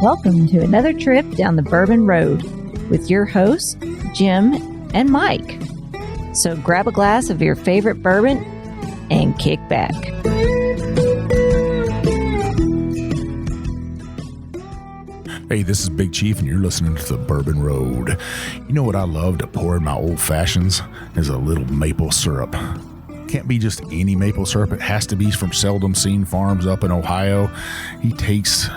Welcome to another trip down the Bourbon Road with your hosts, Jim and Mike. So grab a glass of your favorite bourbon and kick back. Hey, this is Big Chief, and you're listening to the Bourbon Road. You know what I love to pour in my old fashions is a little maple syrup. Can't be just any maple syrup. It has to be from Seldom Seen Farms up in Ohio. He takes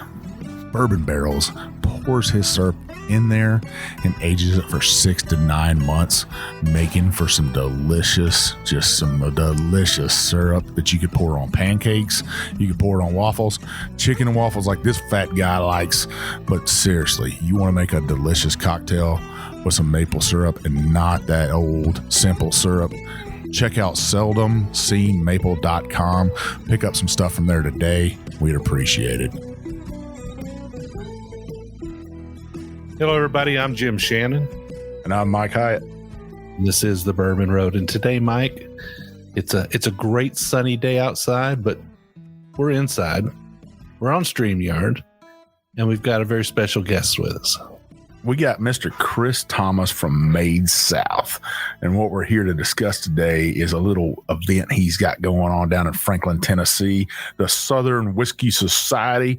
bourbon barrels, pours his syrup in there, and ages it for 6 to 9 months, making for some delicious syrup that you could pour on pancakes. You could pour it on waffles, chicken and waffles like this fat guy likes. But seriously, you want to make a delicious cocktail with some maple syrup and not that old simple syrup. Check out seldomseenmaple.com. Pick up some stuff from there today. We'd appreciate it. Hello, everybody. I'm Jim Shannon. And I'm Mike Hyatt. This is the Bourbon Road. And today, Mike, it's a great sunny day outside, but we're inside. We're on StreamYard, and we've got a very special guest with us. We got Mr. Chris Thomas from Made South. And what we're here to discuss today is a little event he's got going on down in Franklin, Tennessee. The Southern Whiskey Society.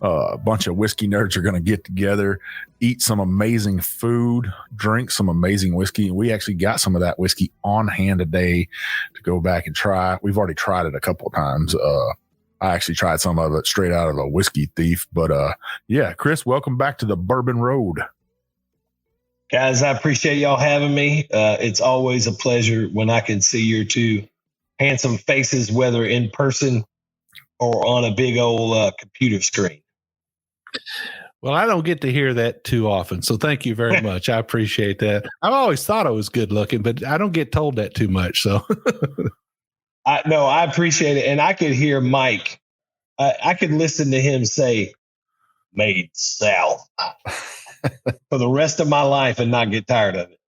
A bunch of whiskey nerds are going to get together, eat some amazing food, drink some amazing whiskey. And we actually got some of that whiskey on hand today to go back and try. We've already tried it a couple of times. I actually tried some of it straight out of a Whiskey Thief. But yeah, Chris, welcome back to the Bourbon Road. Guys, I appreciate y'all having me. It's always a pleasure when I can see your two handsome faces, whether in person or on a big old computer screen. Well, I don't get to hear that too often, so thank you very much. I appreciate that. I've always thought I was good looking, but I don't get told that too much. So, I appreciate it. And I could hear Mike. I could listen to him say, Made South. For the rest of my life and not get tired of it.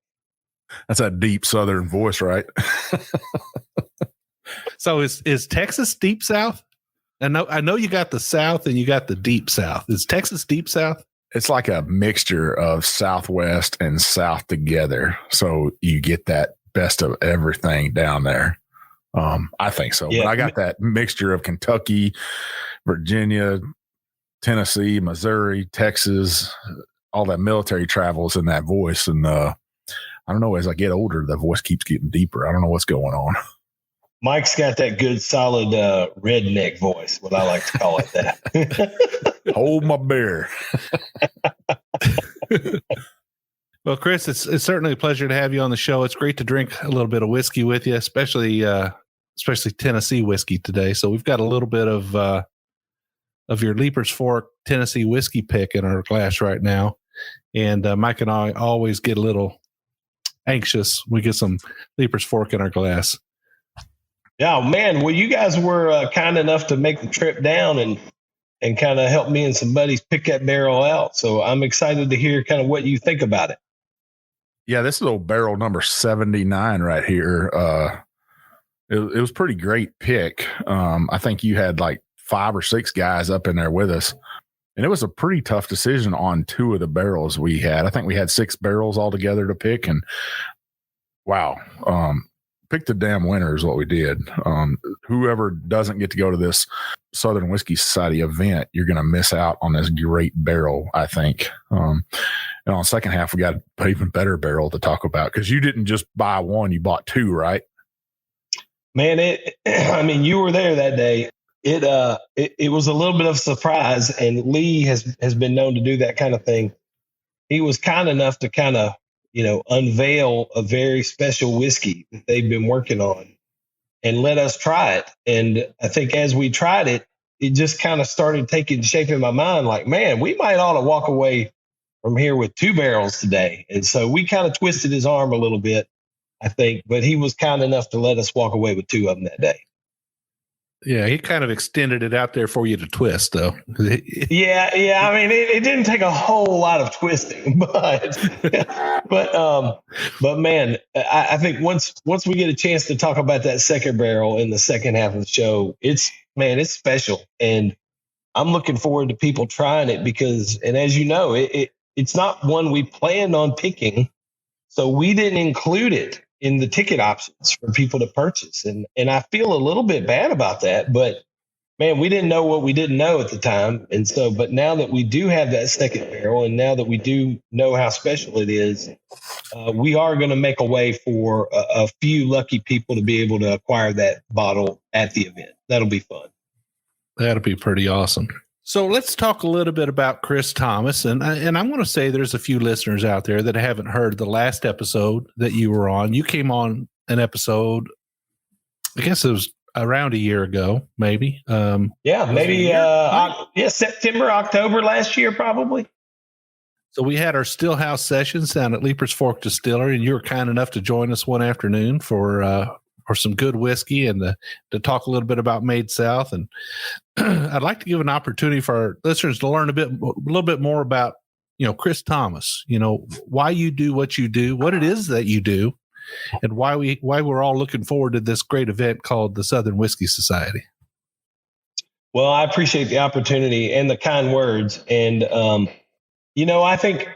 That's a deep Southern voice, right? So is Texas deep South? I know you got the South and you got the deep South. Is Texas deep South? It's like a mixture of Southwest and South together. So you get that best of everything down there. I think so. Yeah. But I got that mixture of Kentucky, Virginia, Tennessee, Missouri, Texas, all that military travels in that voice. And I don't know, as I get older, the voice keeps getting deeper. I don't know what's going on. Mike's got that good, solid redneck voice, what I like to call it that. Hold my beer. Well, Chris, it's certainly a pleasure to have you on the show. It's great to drink a little bit of whiskey with you, especially Tennessee whiskey today. So we've got a little bit of your Leaper's Fork Tennessee whiskey pick in our glass right now. And Mike and I always get a little anxious. We get some Leaper's Fork in our glass. Yeah, man. Well, you guys were kind enough to make the trip down and kind of help me and some buddies pick that barrel out. So I'm excited to hear kind of what you think about it. Yeah, this is old barrel number 79 right here. It was pretty great pick. I think you had like 5 or 6 guys up in there with us. And it was a pretty tough decision on 2 of the barrels we had. I think we had 6 barrels altogether to pick. And wow, pick the damn winner is what we did. Whoever doesn't get to go to this Southern Whiskey Society event, you're going to miss out on this great barrel, I think. And on the second half, we got an even better barrel to talk about because you didn't just buy one, you bought 2, right? Man, you were there that day. It was a little bit of a surprise, and Lee has been known to do that kind of thing. He was kind enough to kind of, unveil a very special whiskey that they've been working on and let us try it. And I think as we tried it, it just kind of started taking shape in my mind like, man, we might ought to walk away from here with 2 barrels today. And so we kind of twisted his arm a little bit, I think, but he was kind enough to let us walk away with 2 of them that day. Yeah, he kind of extended it out there for you to twist, though. Yeah. I mean, it didn't take a whole lot of twisting, but man, I think once we get a chance to talk about that second barrel in the second half of the show, it's special. And I'm looking forward to people trying it because, and as you know, it's not one we planned on picking. So we didn't include it in the ticket options for people to purchase. And I feel a little bit bad about that, but man, we didn't know what we didn't know at the time. And so, but now that we do have that second barrel and now that we do know how special it is, we are going to make a way for a few lucky people to be able to acquire that bottle at the event. That'll be fun. That'll be pretty awesome. So let's talk a little bit about Chris Thomas. And I'm going to say there's a few listeners out there that haven't heard the last episode that you were on. You came on an episode, I guess it was around a year ago, maybe. September, October last year, probably. So we had our Stillhouse sessions down at Leaper's Fork Distillery, and you were kind enough to join us one afternoon for some good whiskey and to talk a little bit about Made South. And I'd like to give an opportunity for our listeners to learn a little bit more about, Chris Thomas, why you do what you do, what it is that you do, and why we're all looking forward to this great event called the Southern Whiskey Society. Well, I appreciate the opportunity and the kind words. And, I think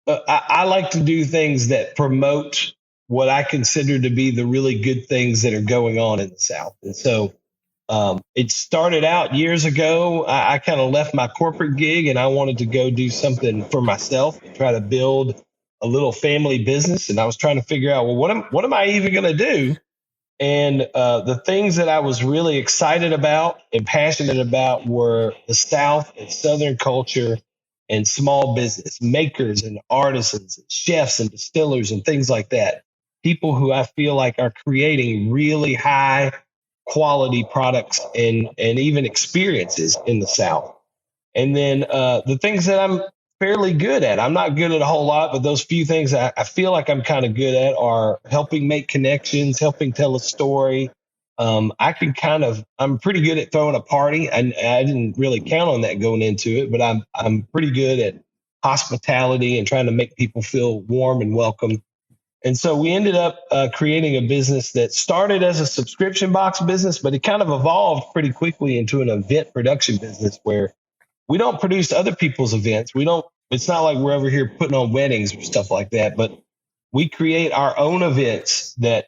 I like to do things that promote what I consider to be the really good things that are going on in the South. And so it started out years ago. I kind of left my corporate gig and I wanted to go do something for myself and try to build a little family business. And I was trying to figure out, well, what am I even going to do? And the things that I was really excited about and passionate about were the South and Southern culture and small business makers and artisans and chefs and distillers and things like that. People who I feel like are creating really high quality products and even experiences in the South. And then the things that I'm fairly good at. I'm not good at a whole lot, but those few things I feel like I'm kind of good at are helping make connections, helping tell a story. I'm pretty good at throwing a party. I didn't really count on that going into it, but I'm pretty good at hospitality and trying to make people feel warm and welcome. And so we ended up creating a business that started as a subscription box business, but it kind of evolved pretty quickly into an event production business where we don't produce other people's events. It's not like we're over here putting on weddings or stuff like that, but we create our own events that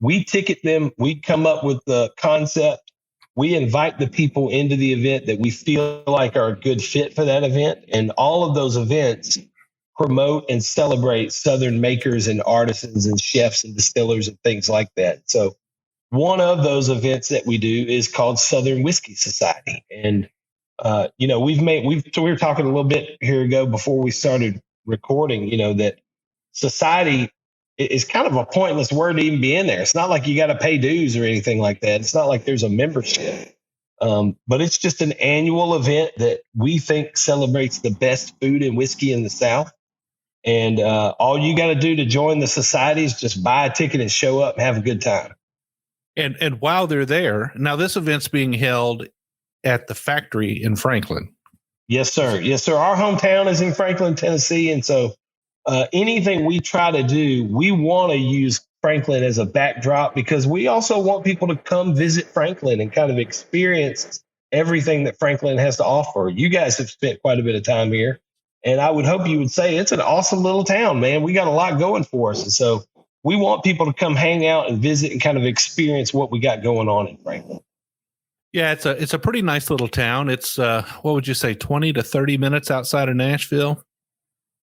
we ticket them. We come up with the concept. We invite the people into the event that we feel like are a good fit for that event. And all of those events promote and celebrate Southern makers and artisans and chefs and distillers and things like that. So one of those events that we do is called Southern Whiskey Society. And we were talking a little bit here ago before we started recording, that society is kind of a pointless word to even be in there. It's not like you got to pay dues or anything like that. It's not like there's a membership, but it's just an annual event that we think celebrates the best food and whiskey in the South. And all you got to do to join the society is just buy a ticket and show up and have a good time. And while they're there, now this event's being held at the factory in Franklin. Yes, sir. Yes, sir. Our hometown is in Franklin, Tennessee. And so anything we try to do, we want to use Franklin as a backdrop because we also want people to come visit Franklin and kind of experience everything that Franklin has to offer. You guys have spent quite a bit of time here. And I would hope you would say it's an awesome little town, man. We got a lot going for us. And so we want people to come hang out and visit and kind of experience what we got going on in Franklin. Yeah, it's a pretty nice little town. It's, what would you say, 20 to 30 minutes outside of Nashville?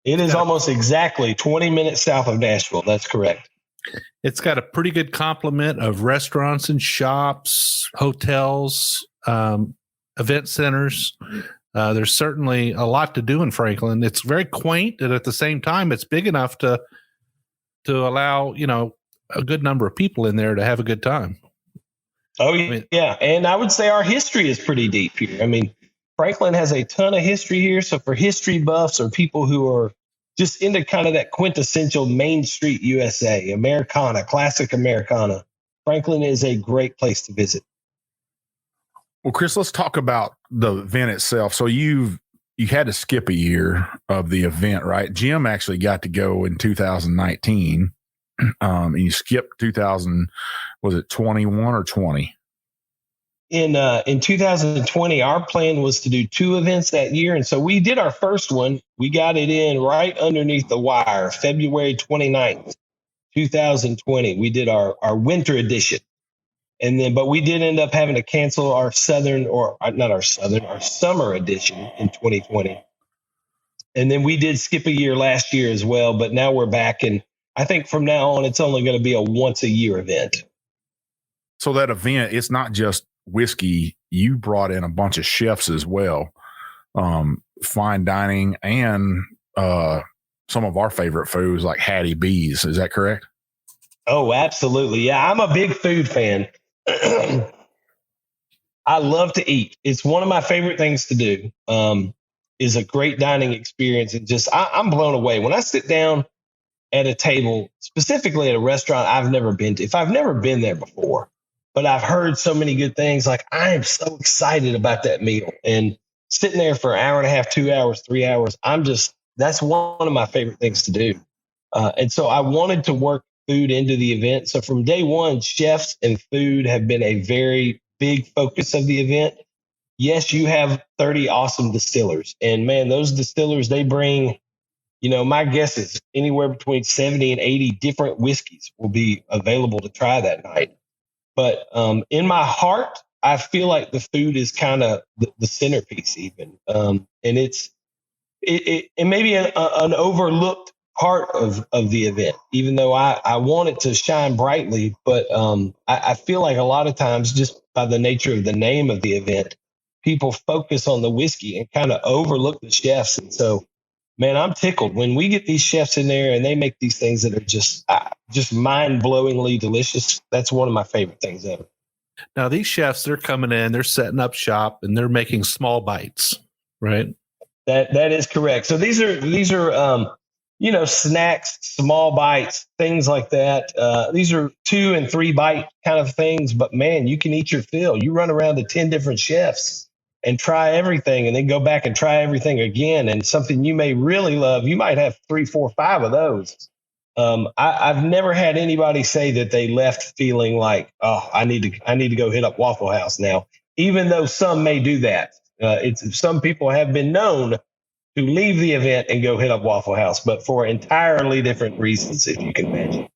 It is almost exactly 20 minutes south of Nashville. That's correct. It's got a pretty good complement of restaurants and shops, hotels, event centers. There's certainly a lot to do in Franklin. It's very quaint, and at the same time, it's big enough to allow, a good number of people in there to have a good time. Oh, yeah. And I would say our history is pretty deep here. I mean, Franklin has a ton of history here. So for history buffs or people who are just into kind of that quintessential Main Street USA, Americana, classic Americana, Franklin is a great place to visit. Well, Chris, let's talk about the event itself. So you had to skip a year of the event, right? Jim actually got to go in 2019. And you skipped 2000, was it 21 or 20? in 2020, our plan was to do 2 events that year. And so we did our first one. We got it in right underneath the wire, February 29th, 2020. We did our winter edition. And then, but we did end up having to cancel our our summer edition in 2020. And then we did skip a year last year as well, but now we're back. And I think from now on, it's only going to be a once a year event. So that event, it's not just whiskey. You brought in a bunch of chefs as well, fine dining, and some of our favorite foods like Hattie B's. Is that correct? Oh, absolutely. Yeah, I'm a big food fan. I love to eat. It's one of my favorite things to do. Is a great dining experience, and just I'm blown away when I sit down at a table, specifically at a restaurant I've never been to. If I've never been there before, but I've heard so many good things, like I am so excited about that meal, and sitting there for an hour and a half, 2 hours, 3 hours, that's one of my favorite things to do. And so I wanted to work food into the event. So from day one, chefs and food have been a very big focus of the event. Yes, you have 30 awesome distillers, and man, those distillers, they bring, my guess is anywhere between 70 and 80 different whiskeys will be available to try that night. But in my heart, I feel like the food is kind of the centerpiece even. And it may be an overlooked part of the event, even though I want it to shine brightly. But I feel like a lot of times, just by the nature of the name of the event, people focus on the whiskey and kind of overlook the chefs. And so, man, I'm tickled when we get these chefs in there and they make these things that are just mind-blowingly delicious. That's one of my favorite things ever. Now, these chefs, they're coming in, they're setting up shop, and they're making small bites, right? That is correct. So these are snacks, small bites, things like that. These are 2 and 3 bite kind of things, but man, you can eat your fill. You run around to 10 different chefs and try everything, and then go back and try everything again. And something you may really love, you might have 3, 4, 5 of those. I've never had anybody say that they left feeling like, oh, I need to go hit up Waffle House now, even though some may do that. Some people have been known to leave the event and go hit up Waffle House, but for entirely different reasons, if you can imagine.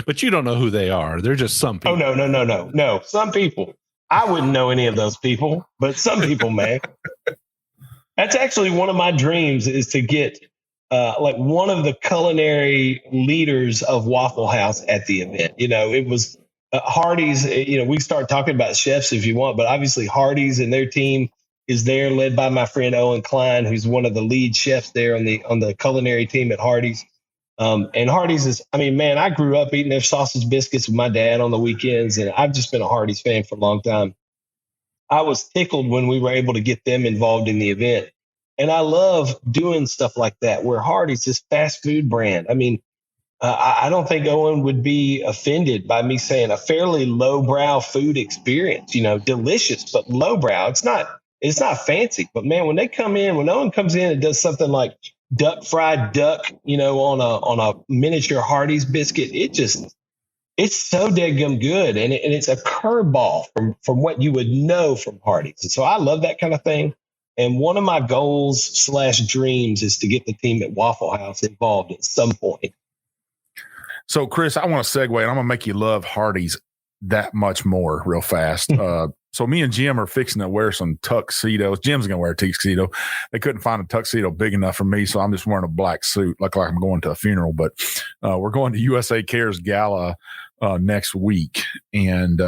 But you don't know who they are. They're just some people. Oh, no. Some people. I wouldn't know any of those people, but some people may. That's actually one of my dreams, is to get one of the culinary leaders of Waffle House at the event. It was Hardee's. We start talking about chefs if you want, but obviously Hardee's and their team is there, led by my friend Owen Klein, who's one of the lead chefs there on the culinary team at Hardee's. And Hardee's is, I grew up eating their sausage biscuits with my dad on the weekends, and I've just been a Hardee's fan for a long time. I was tickled when we were able to get them involved in the event. And I love doing stuff like that, where Hardee's is fast food brand. I don't think Owen would be offended by me saying a fairly lowbrow food experience, delicious, but lowbrow. It's not fancy, but man, when Owen comes in and does something like fried duck, on a miniature Hardee's biscuit, it's so daggum good. And it's a curveball from what you would know from Hardee's. And so I love that kind of thing. And one of my goals / dreams is to get the team at Waffle House involved at some point. So Chris, I want to segue, and I'm going to make you love Hardee's that much more real fast. So me and Jim are fixing to wear some tuxedos. Jim's going to wear a tuxedo. They couldn't find a tuxedo big enough for me, so I'm just wearing a black suit. Look like I'm going to a funeral, but we're going to USA Cares Gala next week. And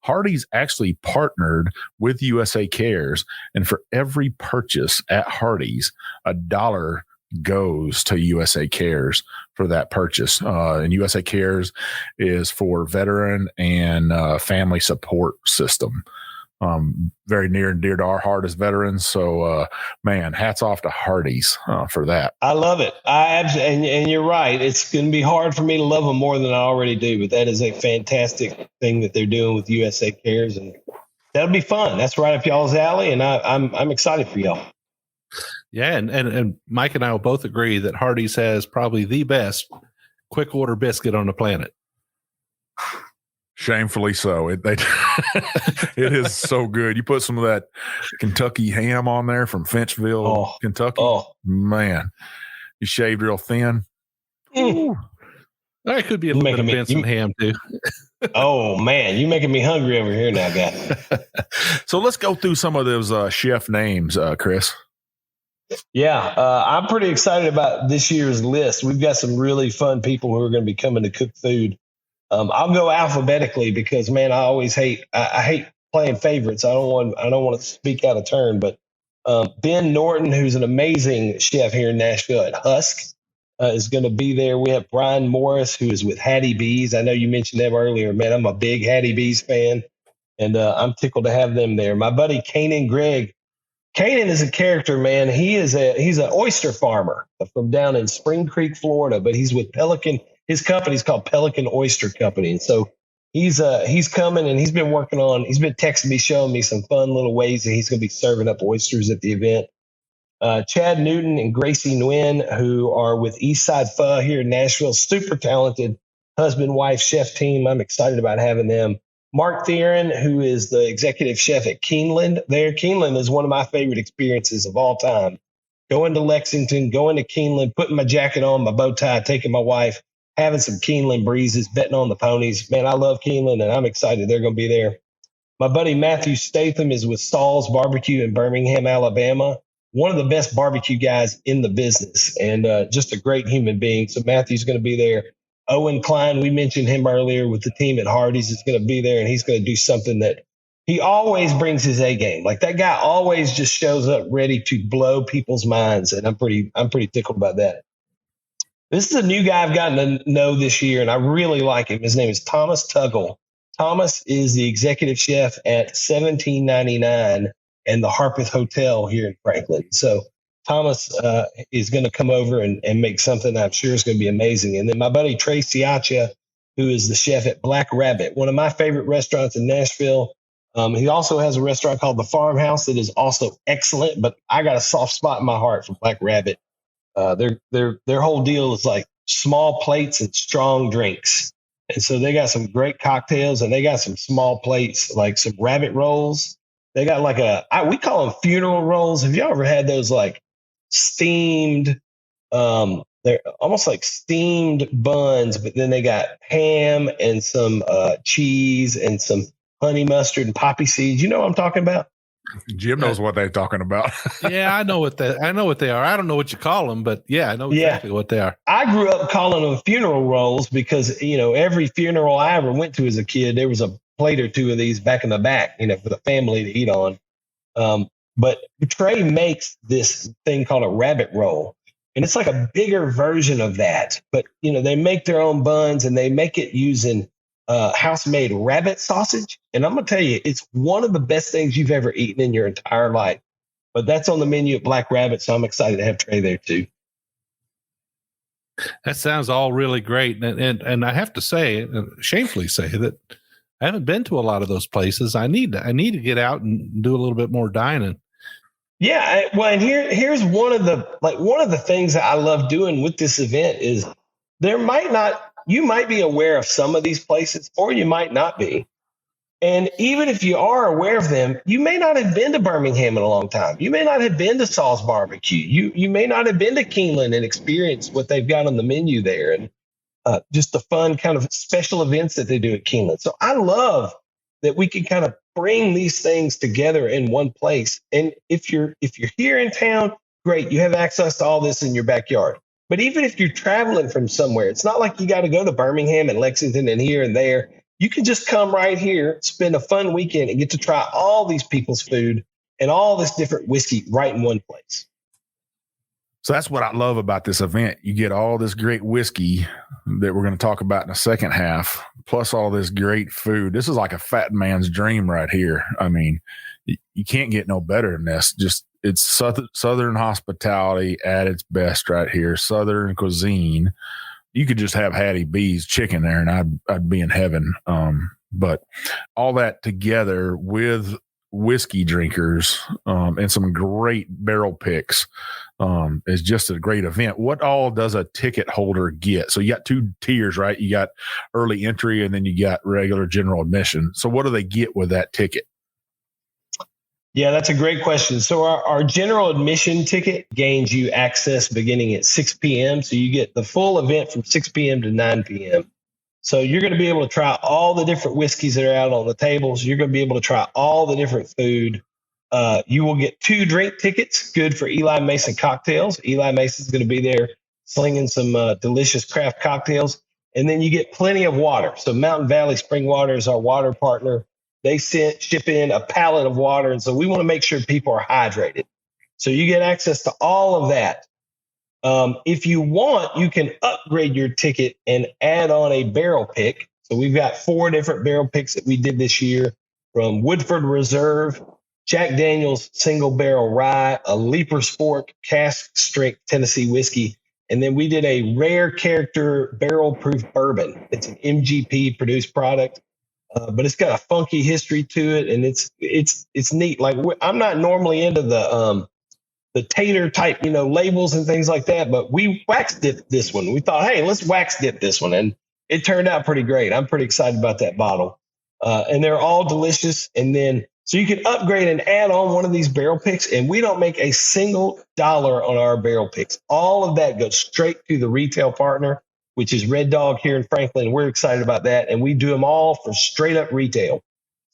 Hardee's actually partnered with USA Cares, and for every purchase at Hardee's, $1 goes to USA Cares for that purchase. And USA Cares is for veteran and family support system. Very near and dear to our heart as veterans. So, man, hats off to Hardee's for that. I love it. And you're right. It's going to be hard for me to love them more than I already do, but that is a fantastic thing that they're doing with USA Cares, and that'll be fun. That's right up y'all's alley, and I'm excited for y'all. Yeah, and Mike and I will both agree that Hardee's has probably the best quick order biscuit on the planet. Shamefully so. It is so good. You put some of that Kentucky ham on there from Finchville, Kentucky. Oh, man, you shaved real thin. Mm. There could be a little bit of Benson ham too. Oh man, you're making me hungry over here now, guys. So let's go through some of those chef names, Chris. Yeah, I'm pretty excited about this year's list. We've got some really fun people who are going to be coming to cook food. I'll go alphabetically because, man, I always hate playing favorites. I don't want to speak out of turn, but Ben Norton, who's an amazing chef here in Nashville at Husk, is going to be there. We have Brian Morris, who is with Hattie B's. I know you mentioned them earlier, man. I'm a big Hattie B's fan, and I'm tickled to have them there. My buddy Kanan Gregg. Kanan is a character, man. He's an oyster farmer from down in Spring Creek, Florida, but he's with Pelican. His company's called Pelican Oyster Company, and so he's coming, and he's been texting me, showing me some fun little ways that he's going to be serving up oysters at the event. Chad Newton and Gracie Nguyen, who are with Eastside Pho here in Nashville, super talented husband-wife chef team. I'm excited about having them. Mark Theron, who is the executive chef at Keeneland there. Keeneland is one of my favorite experiences of all time. Going to Lexington, going to Keeneland, putting my jacket on, my bow tie, taking my wife, having some Keeneland breezes, betting on the ponies. Man, I love Keeneland, and I'm excited they're going to be there. My buddy Matthew Statham is with Saul's Barbecue in Birmingham, Alabama. One of the best barbecue guys in the business, and just a great human being. So Matthew's going to be there. Owen Klein, we mentioned him earlier with the team at Hardee's, is going to be there, and he's going to do something that he always brings his A game. Like that guy always just shows up ready to blow people's minds, and I'm pretty tickled about that. This is a new guy I've gotten to know this year, and I really like him. His name is Thomas Tuggle. Thomas is the executive chef at 1799 and the Harpeth Hotel here in Franklin. So Thomas is going to come over and make something I'm sure is going to be amazing. And then my buddy Trey Siacha, who is the chef at Black Rabbit, one of my favorite restaurants in Nashville. He also has a restaurant called The Farmhouse that is also excellent, but I got a soft spot in my heart for Black Rabbit. Their whole deal is like small plates and strong drinks. And so they got some great cocktails, and they got some small plates, like some rabbit rolls. They got like we call them funeral rolls. Have you ever had those like steamed, they're almost like steamed buns, but then they got ham and some cheese and some honey mustard and poppy seeds. You know what I'm talking about? Jim knows what they're talking about. Yeah, I know what they are. I don't know what you call them, but yeah, I know exactly what they are. I grew up calling them funeral rolls because, every funeral I ever went to as a kid, there was a plate or two of these back in the back, for the family to eat on. But Trey makes this thing called a rabbit roll, and it's like a bigger version of that. But, they make their own buns, and they make it using house-made rabbit sausage. And I'm going to tell you, it's one of the best things you've ever eaten in your entire life. But that's on the menu at Black Rabbit, so I'm excited to have Trey there too. That sounds all really great. And I have to say, shamefully say, that I haven't been to a lot of those places. I need to get out and do a little bit more dining. Yeah, and here's one of the things that I love doing with this event is you might be aware of some of these places, or you might not be. And even if you are aware of them, you may not have been to Birmingham in a long time. You may not have been to Saul's Barbecue. You may not have been to Keeneland and experienced what they've got on the menu there, and just the fun kind of special events that they do at Keeneland. So I love that we can kind of bring these things together in one place. And if you're here in town, great, you have access to all this in your backyard. But even if you're traveling from somewhere, it's not like you got to go to Birmingham and Lexington and here and there. You can just come right here, spend a fun weekend, and get to try all these people's food and all this different whiskey right in one place. So that's what I love about this event. You get all this great whiskey that we're going to talk about in the second half, plus all this great food. This is like a fat man's dream right here. I mean, you can't get no better than this. It's Southern hospitality at its best right here. Southern cuisine. You could just have Hattie B's chicken there, and I'd be in heaven. But all that together with whiskey drinkers and some great barrel picks. It's just a great event. What all does a ticket holder get? So you got 2 tiers, right? You got early entry and then you got regular general admission. So what do they get with that ticket? Yeah, that's a great question. So our general admission ticket gains you access beginning at 6 p.m. So you get the full event from 6 p.m. to 9 p.m. So you're going to be able to try all the different whiskeys that are out on the tables. You're going to be able to try all the different food. You will get 2 drink tickets, good for Eli Mason cocktails. Eli Mason's going to be there slinging some delicious craft cocktails. And then you get plenty of water. So Mountain Valley Spring Water is our water partner. They ship in a pallet of water. And so we want to make sure people are hydrated. So you get access to all of that. If you want, you can upgrade your ticket and add on a barrel pick. So we've got 4 different barrel picks that we did this year, from Woodford Reserve, Jack Daniel's Single Barrel Rye, a Leaper Sport cask strength Tennessee whiskey. And then we did a rare character barrel proof bourbon. It's an MGP produced product. But it's got a funky history to it, and it's neat. Like, I'm not normally into the tater type, labels and things like that, but we wax dipped this one. We thought, hey, let's wax dip this one, and it turned out pretty great. I'm pretty excited about that bottle, and they're all delicious. And then so you can upgrade and add on one of these barrel picks, and we don't make a single dollar on our barrel picks. All of that goes straight to the retail partner, which is Red Dog here in Franklin. We're excited about that. And we do them all for straight up retail.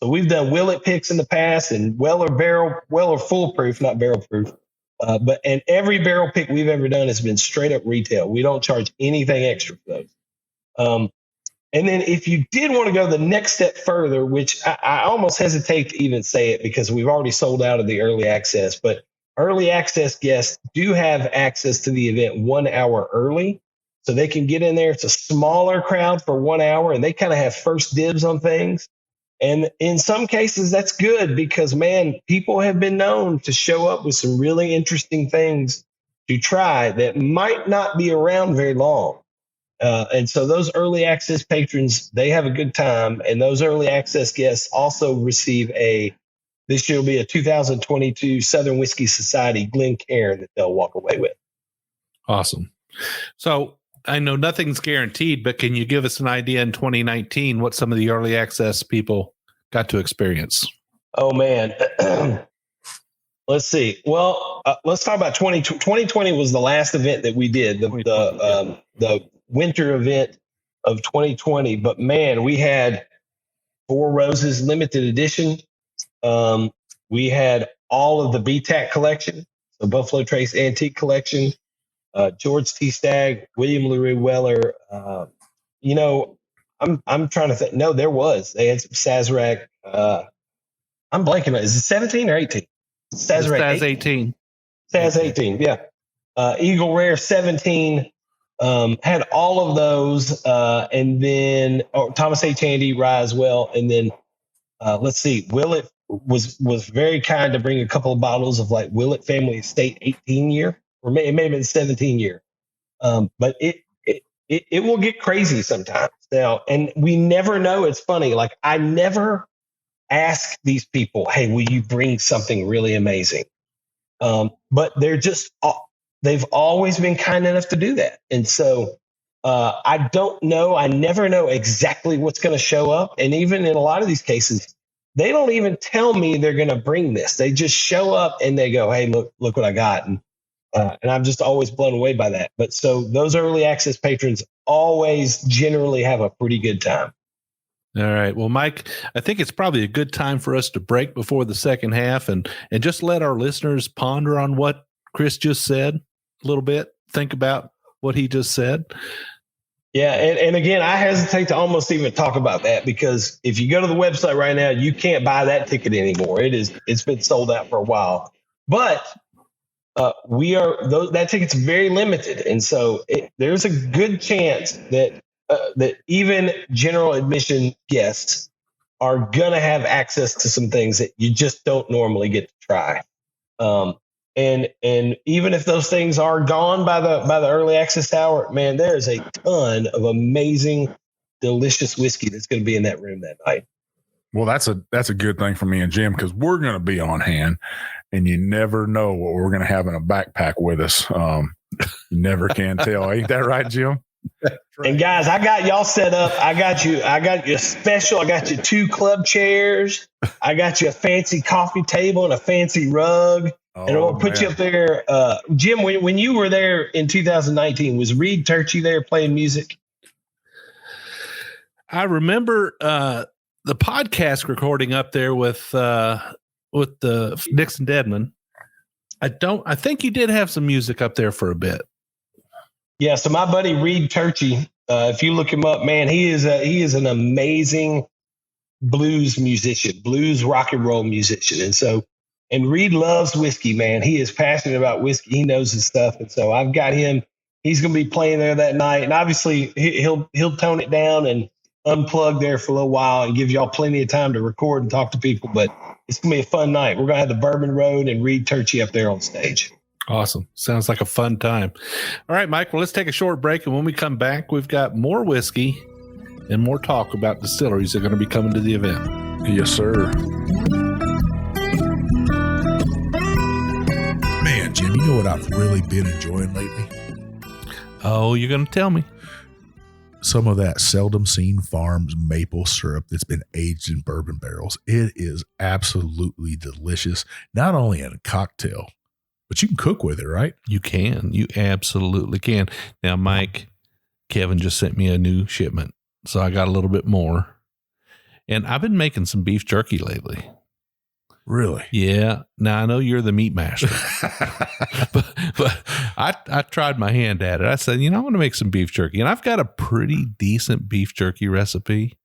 So we've done Willet picks in the past and Weller foolproof, not barrel proof. And every barrel pick we've ever done has been straight up retail. We don't charge anything extra for those. And then if you did want to go the next step further, which I almost hesitate to even say it because we've already sold out of the early access, but early access guests do have access to the event 1 hour early. So they can get in there. It's a smaller crowd for 1 hour, and they kind of have first dibs on things. And in some cases, that's good because, man, people have been known to show up with some really interesting things to try that might not be around very long. And so those early access patrons, they have a good time. And those early access guests also receive this year will be a 2022 Southern Whiskey Society Glencairn that they'll walk away with. Awesome. So I know nothing's guaranteed, but can you give us an idea in 2019 what some of the early access people got to experience? Oh, man. Let's see. Well, let's talk about 2020. 2020 was the last event that we did, the winter event of 2020. But, man, we had Four Roses limited edition. We had all of the BTAC collection, the Buffalo Trace Antique Collection. George T. Stagg, William LaRue Weller. I'm trying to think. No, there was. They had some Sazerac. I'm blanking. Is it 17 or 18? Sazerac Saz 18. Saz 18. Yeah. Eagle Rare 17 had all of those, and then Thomas H. Handy Rye as well. And then let's see. Willett was very kind to bring a couple of bottles of like Willett Family Estate 18 year. Or it may have been 17 year, but it will get crazy sometimes now, and we never know. It's funny. Like I never ask these people, "Hey, will you bring something really amazing?" But they've always been kind enough to do that, and so I don't know. I never know exactly what's going to show up, and even in a lot of these cases, they don't even tell me they're going to bring this. They just show up and they go, "Hey, look what I got." And I'm just always blown away by that. But so those early access patrons always generally have a pretty good time. All right. Well, Mike, I think it's probably a good time for us to break before the second half and just let our listeners ponder on what Chris just said a little bit. Think about what he just said. Yeah. And again, I hesitate to almost even talk about that because if you go to the website right now, you can't buy that ticket anymore. It's been sold out for a while. But that ticket's very limited, and so there's a good chance that even general admission guests are gonna have access to some things that you just don't normally get to try. And even if those things are gone by the early access hour, man, there's a ton of amazing, delicious whiskey that's going to be in that room that night. Well, that's a good thing for me and Jim, because we're going to be on hand, and you never know what we're going to have in a backpack with us. You never can tell. Ain't that right, Jim? And guys, I got y'all set up. I got you special. I got you 2 club chairs. I got you a fancy coffee table and a fancy rug. And I'm going to put you up there. Jim, when you were there in 2019, was Reed Turchie there playing music? I remember the podcast recording up there with the Dixon Deadman. I think you did have some music up there for a bit. Yeah, so my buddy Reed Turchie, if you look him up, man, he is an amazing blues musician, blues rock and roll musician. And Reed loves whiskey, man. He is passionate about whiskey. He knows his stuff. And so I've got him. He's going to be playing there that night. And obviously he'll tone it down and unplug there for a little while and give y'all plenty of time to record and talk to people. But it's going to be a fun night. We're going to have the Bourbon Road and Reed Turchie up there on stage. Awesome. Sounds like a fun time. All right, Mike, well, let's take a short break. And when we come back, we've got more whiskey and more talk about distilleries that are going to be coming to the event. Yes, sir. Man, Jim, you know what I've really been enjoying lately? Oh, you're going to tell me? Some of that Seldom Seen Farms maple syrup that's been aged in bourbon barrels. It is absolutely delicious, not only in a cocktail, but you can cook with it, right? You can. You absolutely can. Now, Mike, Kevin just sent me a new shipment, so I got a little bit more. And I've been making some beef jerky lately. Really? Yeah. Now, I know you're the meat master, but I tried my hand at it. I said, I want to make some beef jerky. And I've got a pretty decent beef jerky recipe.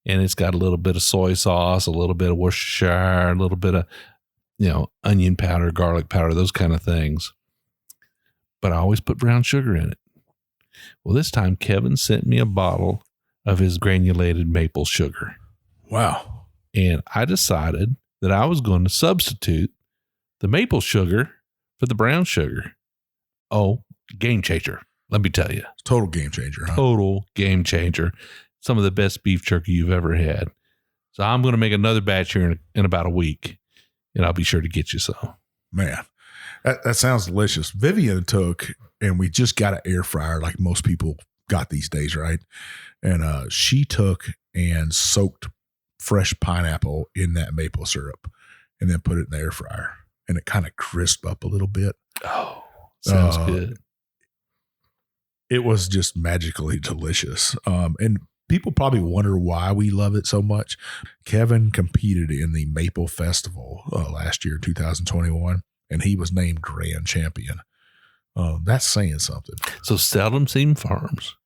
And it's got a little bit of soy sauce, a little bit of Worcestershire, a little bit of onion powder, garlic powder, those kind of things. But I always put brown sugar in it. Well, this time Kevin sent me a bottle of his granulated maple sugar. Wow. And I decided that I was going to substitute the maple sugar for the brown sugar. Oh, game changer. Let me tell you. Total game changer, huh? Total game changer. Some of the best beef jerky you've ever had. So I'm going to make another batch here in about a week. And I'll be sure to get you some. Man, that sounds delicious. Vivian took, and we just got an air fryer like most people got these days, right? And she took and soaked fresh pineapple in that maple syrup and then put it in the air fryer. And it kind of crisped up a little bit. Oh, sounds good. It was just magically delicious. And people probably wonder why we love it so much. Kevin competed in the Maple Festival last year, 2021, and he was named grand champion. That's saying something. So Seldom Seen Farms,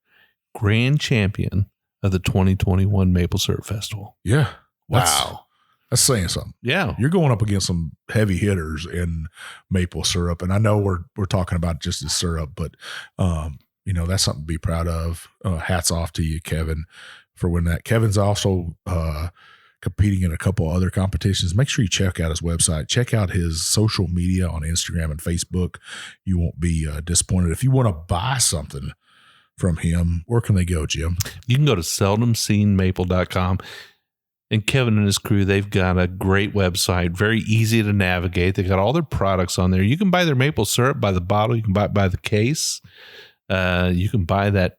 grand champion of the 2021 Maple Syrup Festival. Yeah. Wow. That's saying something. Yeah. You're going up against some heavy hitters in maple syrup. And I know we're talking about just the syrup, but that's something to be proud of. Hats off to you, Kevin, for winning that. Kevin's also competing in a couple other competitions. Make sure you check out his website. Check out his social media on Instagram and Facebook. You won't be disappointed. If you want to buy something from him, where can they go, Jim? You can go to seldomseenmaple.com. And Kevin and his crew, they've got a great website, very easy to navigate. They got all their products on there. You can buy their maple syrup by the bottle. You can buy it by the case. You can buy that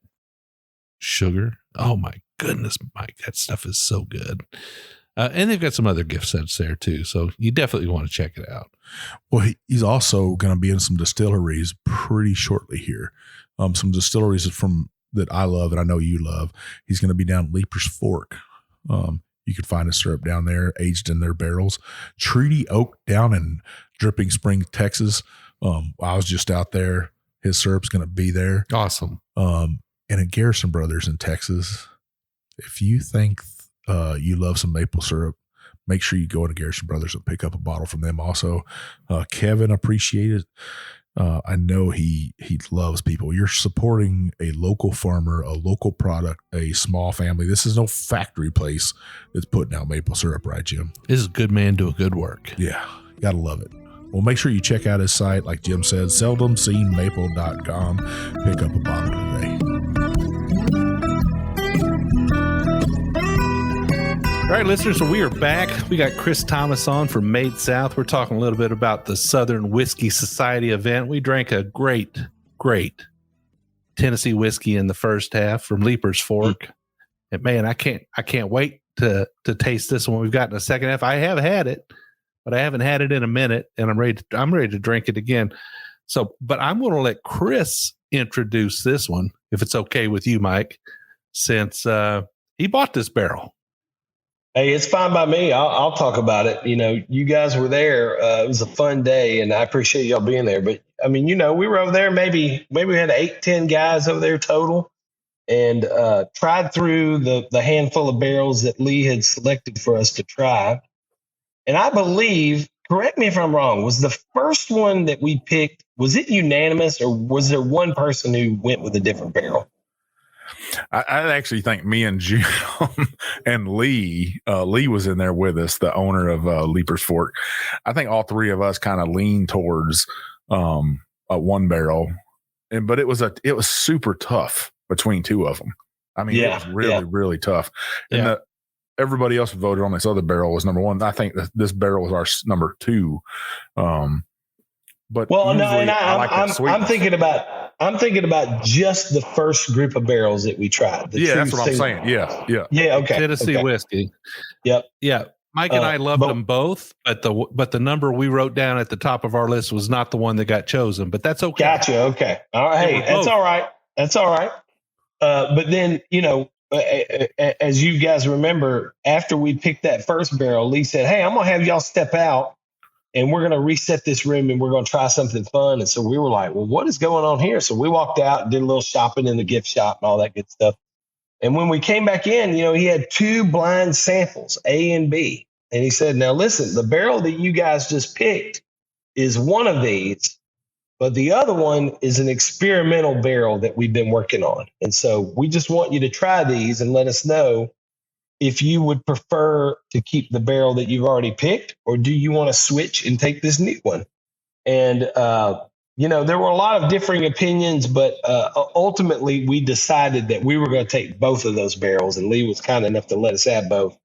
sugar. Oh my goodness, Mike, that stuff is so good. And they've got some other gift sets there too. So you definitely want to check it out. Well, he's also going to be in some distilleries pretty shortly here. Some distilleries that I love and I know you love. He's going to be down Leaper's Fork. You can find a syrup down there aged in their barrels. Treaty Oak down in Dripping Springs, Texas. I was just out there. His syrup's going to be there. Awesome. And at Garrison Brothers in Texas, if you think you love some maple syrup, make sure you go to Garrison Brothers and pick up a bottle from them also. Kevin appreciated it. I know he loves people. You're supporting a local farmer, a local product, a small family. This is no factory place that's putting out maple syrup, right, Jim? This is a good man doing good work. Yeah, you got to love it. Well, make sure you check out his site, like Jim said, seldomseenmaple.com. Pick up a bottle today. All right, listeners, so we are back. We got Chris Thomas on from Made South. We're talking a little bit about the Southern Whiskey Society event. We drank a great Tennessee whiskey in the first half from Leaper's Fork. And man, I can't wait to taste this one we've got in the second half. I have had it, but I haven't had it in a minute, and I'm ready to drink it again. So, but I'm going to let Chris introduce this one, if it's okay with you, Mike, since he bought this barrel. Hey, it's fine by me. I'll talk about it. You guys were there. It was a fun day, and I appreciate y'all being there. But I mean, we were over there. Maybe we had 8-10 guys over there total, and tried through the handful of barrels that Lee had selected for us to try. And I believe, correct me if I'm wrong, was the first one that we picked, was it unanimous, or was there one person who went with a different barrel? I actually think me and Jim and Lee was in there with us, the owner of Leaper's Fork. I think all three of us kind of leaned towards one barrel, but it was super tough between two of them. I mean, it was really tough. And everybody else who voted on this other barrel was number one. I think that this barrel was our number two. But I'm thinking about just the first group of barrels that we tried. That's what I'm saying. Yeah. Okay. Tennessee whiskey. Yep. Yeah. Mike and I loved them both, but the number we wrote down at the top of our list was not the one that got chosen. But that's okay. Gotcha. Okay. All right. Hey, that's all right. That's all right. But then as you guys remember, after we picked that first barrel, Lee said, "Hey, I'm gonna have y'all step out, and we're going to reset this room, and we're going to try something fun." And so we were like, well, what is going on here? So we walked out and did a little shopping in the gift shop and all that good stuff. And when we came back in, he had 2 blind samples, A and B. And he said, now listen, the barrel that you guys just picked is one of these, but the other one is an experimental barrel that we've been working on. And so we just want you to try these and let us know if you would prefer to keep the barrel that you've already picked, or do you want to switch and take this new one? And, there were a lot of differing opinions, but ultimately we decided that we were going to take both of those barrels, and Lee was kind enough to let us have both.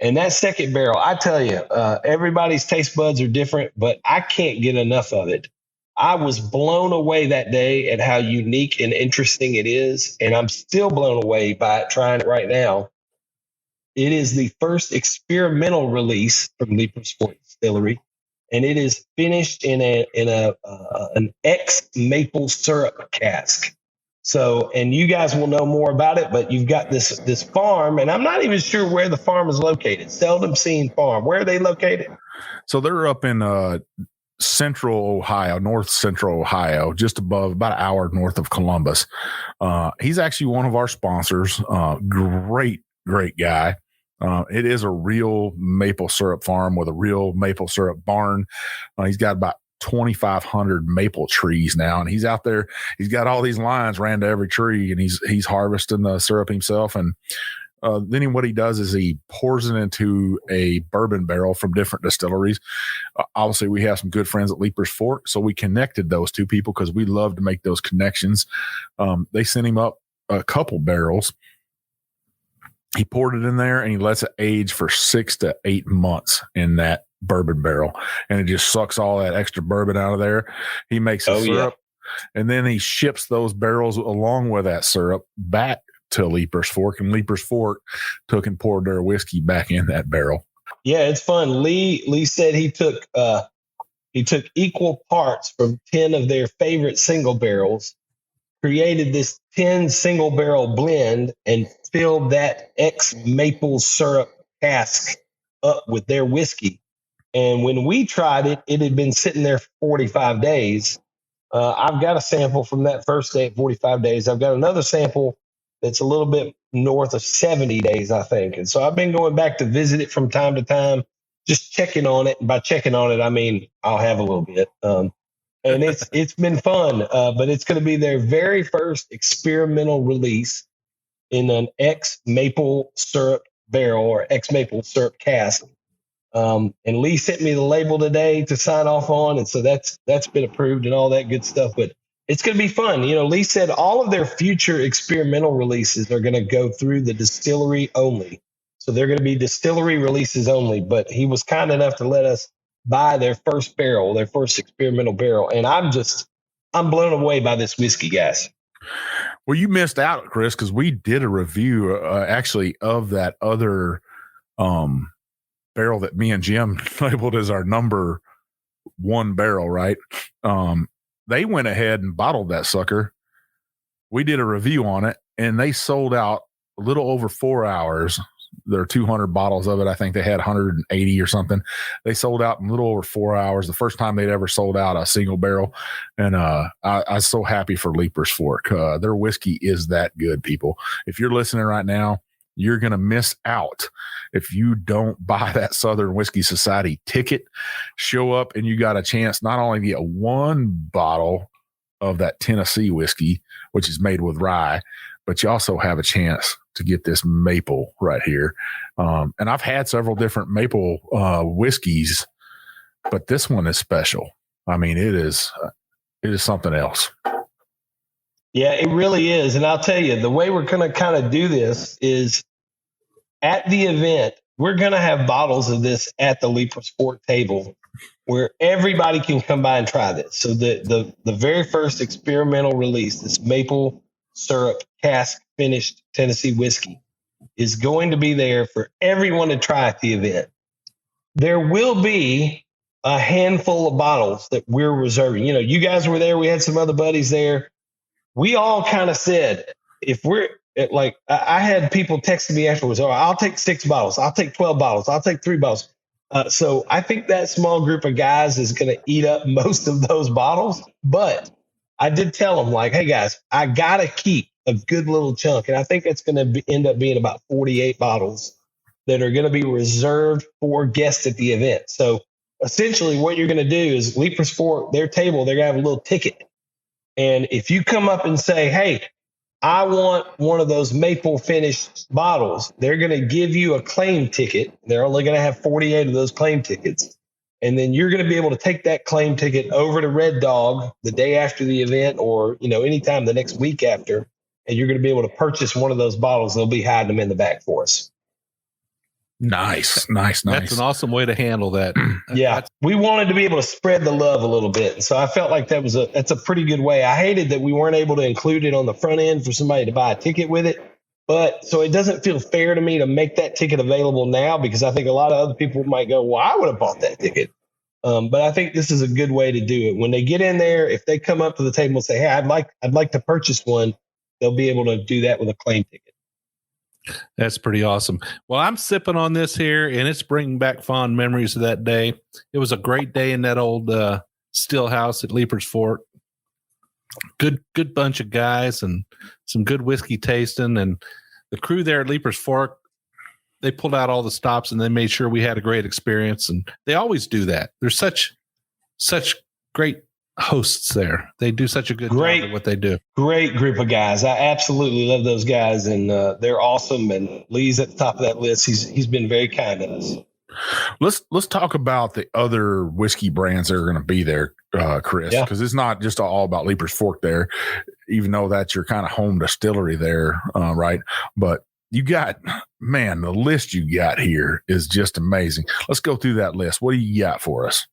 And that second barrel, I tell you, everybody's taste buds are different, but I can't get enough of it. I was blown away that day at how unique and interesting it is, and I'm still blown away by it, trying it right now. It is the first experimental release from Leaper's Fork Distillery, and it is finished in an X maple syrup cask. So, and you guys will know more about it, but you've got this farm, and I'm not even sure where the farm is located. Seldom seen farm. Where are they located? So they're up in central Ohio, north central Ohio, just above, about an hour north of Columbus. He's actually one of our sponsors. Great guy. It is a real maple syrup farm with a real maple syrup barn. He's got about 2,500 maple trees now, and he's out there. He's got all these lines ran to every tree, and he's harvesting the syrup himself. And then what he does is he pours it into a bourbon barrel from different distilleries. Obviously, we have some good friends at Leaper's Fork, so we connected those two people because we love to make those connections. They sent him up a couple barrels. He poured it in there, and he lets it age for 6 to 8 months in that bourbon barrel, and it just sucks all that extra bourbon out of there. He makes a syrup, and then he ships those barrels along with that syrup back to Leaper's Fork, and Leaper's Fork took and poured their whiskey back in that barrel. Yeah, it's fun. Lee said he took equal parts from 10 of their favorite single barrels, created this 10 single barrel blend, and filled that X maple syrup cask up with their whiskey. And when we tried it, it had been sitting there for 45 days. I've got a sample from that first day at 45 days. I've got another sample that's a little bit north of 70 days, I think. And so I've been going back to visit it from time to time, just checking on it. And by checking on it, I mean, I'll have a little bit. And it's been fun, but it's going to be their very first experimental release in an X maple syrup barrel or X maple syrup cask. And Lee sent me the label today to sign off on. And so that's been approved and all that good stuff. But it's going to be fun. Lee said all of their future experimental releases are going to go through the distillery only. So they're going to be distillery releases only, but he was kind enough to let us buy their first barrel, their first experimental barrel. And I'm blown away by this whiskey, guys. Well, you missed out, Chris, because we did a review actually of that other barrel that me and Jim labeled as our number one barrel, right? They went ahead and bottled that sucker. We did a review on it, and they sold out a little over 4 hours. There are 200 bottles of it. I think they had 180 or something. They sold out in a little over 4 hours. The first time they'd ever sold out a single barrel. And I was so happy for Leaper's Fork. Their whiskey is that good, people. If you're listening right now, you're going to miss out if you don't buy that Southern Whiskey Society ticket. Show up and you got a chance not only to get one bottle of that Tennessee whiskey, which is made with rye, but you also have a chance to get this maple right here. And I've had several different maple whiskeys, but this one is special. I mean, it is something else. Yeah, it really is. And I'll tell you, the way we're going to kind of do this is at the event, we're going to have bottles of this at the Leaper's Fork table where everybody can come by and try this. So the very first experimental release, this maple syrup cask finished Tennessee whiskey, is going to be there for everyone to try at the event. There will be a handful of bottles that we're reserving. You know, you guys were there. We had some other buddies there. We all kind of said, if we're like, I had people texting me afterwards, oh, I'll take 6 bottles. I'll take 12 bottles. I'll take 3 bottles. So I think that small group of guys is going to eat up most of those bottles. But I did tell them, like, hey, guys, I got to keep a good little chunk. And I think it's going to end up being about 48 bottles that are going to be reserved for guests at the event. So essentially what you're going to do is Leaper's Fork, their table, they're going to have a little ticket. And if you come up and say, hey, I want one of those maple finished bottles, they're going to give you a claim ticket. They're only going to have 48 of those claim tickets. And then you're going to be able to take that claim ticket over to Red Dog the day after the event or, you know, anytime the next week after. And you're going to be able to purchase one of those bottles. They'll be hiding them in the back for us. Nice. That's an awesome way to handle that. Yeah, we wanted to be able to spread the love a little bit. So I felt like that's a pretty good way. I hated that we weren't able to include it on the front end for somebody to buy a ticket with it. But so it doesn't feel fair to me to make that ticket available now because I think a lot of other people might go, well, I would have bought that ticket. But I think this is a good way to do it. When they get in there, if they come up to the table and say, hey, I'd like to purchase one, they'll be able to do that with a claim ticket. That's pretty awesome. Well, I'm sipping on this here, and it's bringing back fond memories of that day. It was a great day in that old still house at Leaper's Fork. Good bunch of guys and some good whiskey tasting. And the crew there at Leaper's Fork, they pulled out all the stops, and they made sure we had a great experience. And they always do that. They're such great hosts there. They do such a good job at what they do. Great group of guys. I absolutely love those guys, and they're awesome. And Lee's at the top of that list. He's been very kind to us. Let's talk about the other whiskey brands that are going to be there, Chris, because it's not just all about Leaper's Fork there, even though that's your kind of home distillery there, right? But you got, man, the list you got here is just amazing. Let's go through that list. What do you got for us?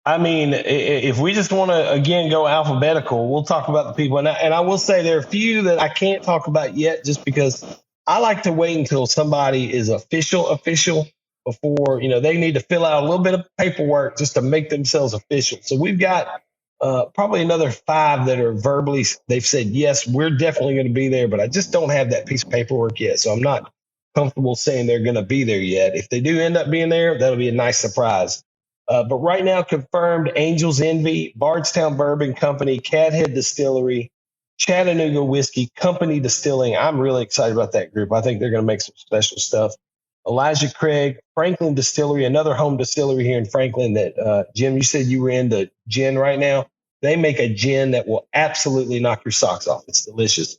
I mean, if we just want to, again, go alphabetical, we'll talk about the people. And I will say there are a few that I can't talk about yet just because I like to wait until somebody is official before, you know, they need to fill out a little bit of paperwork just to make themselves official. So we've got probably another 5 that are verbally, they've said, yes, we're definitely going to be there, but I just don't have that piece of paperwork yet. So I'm not comfortable saying they're going to be there yet. If they do end up being there, that'll be a nice surprise. But right now, confirmed: Angel's Envy, Bardstown Bourbon Company, Cathead Distillery, Chattanooga Whiskey Company Distilling. I'm really excited about that group. I think they're going to make some special stuff. Elijah Craig, Franklin Distillery, another home distillery here in Franklin that, Jim, you said you were into gin right now. They make a gin that will absolutely knock your socks off. It's delicious.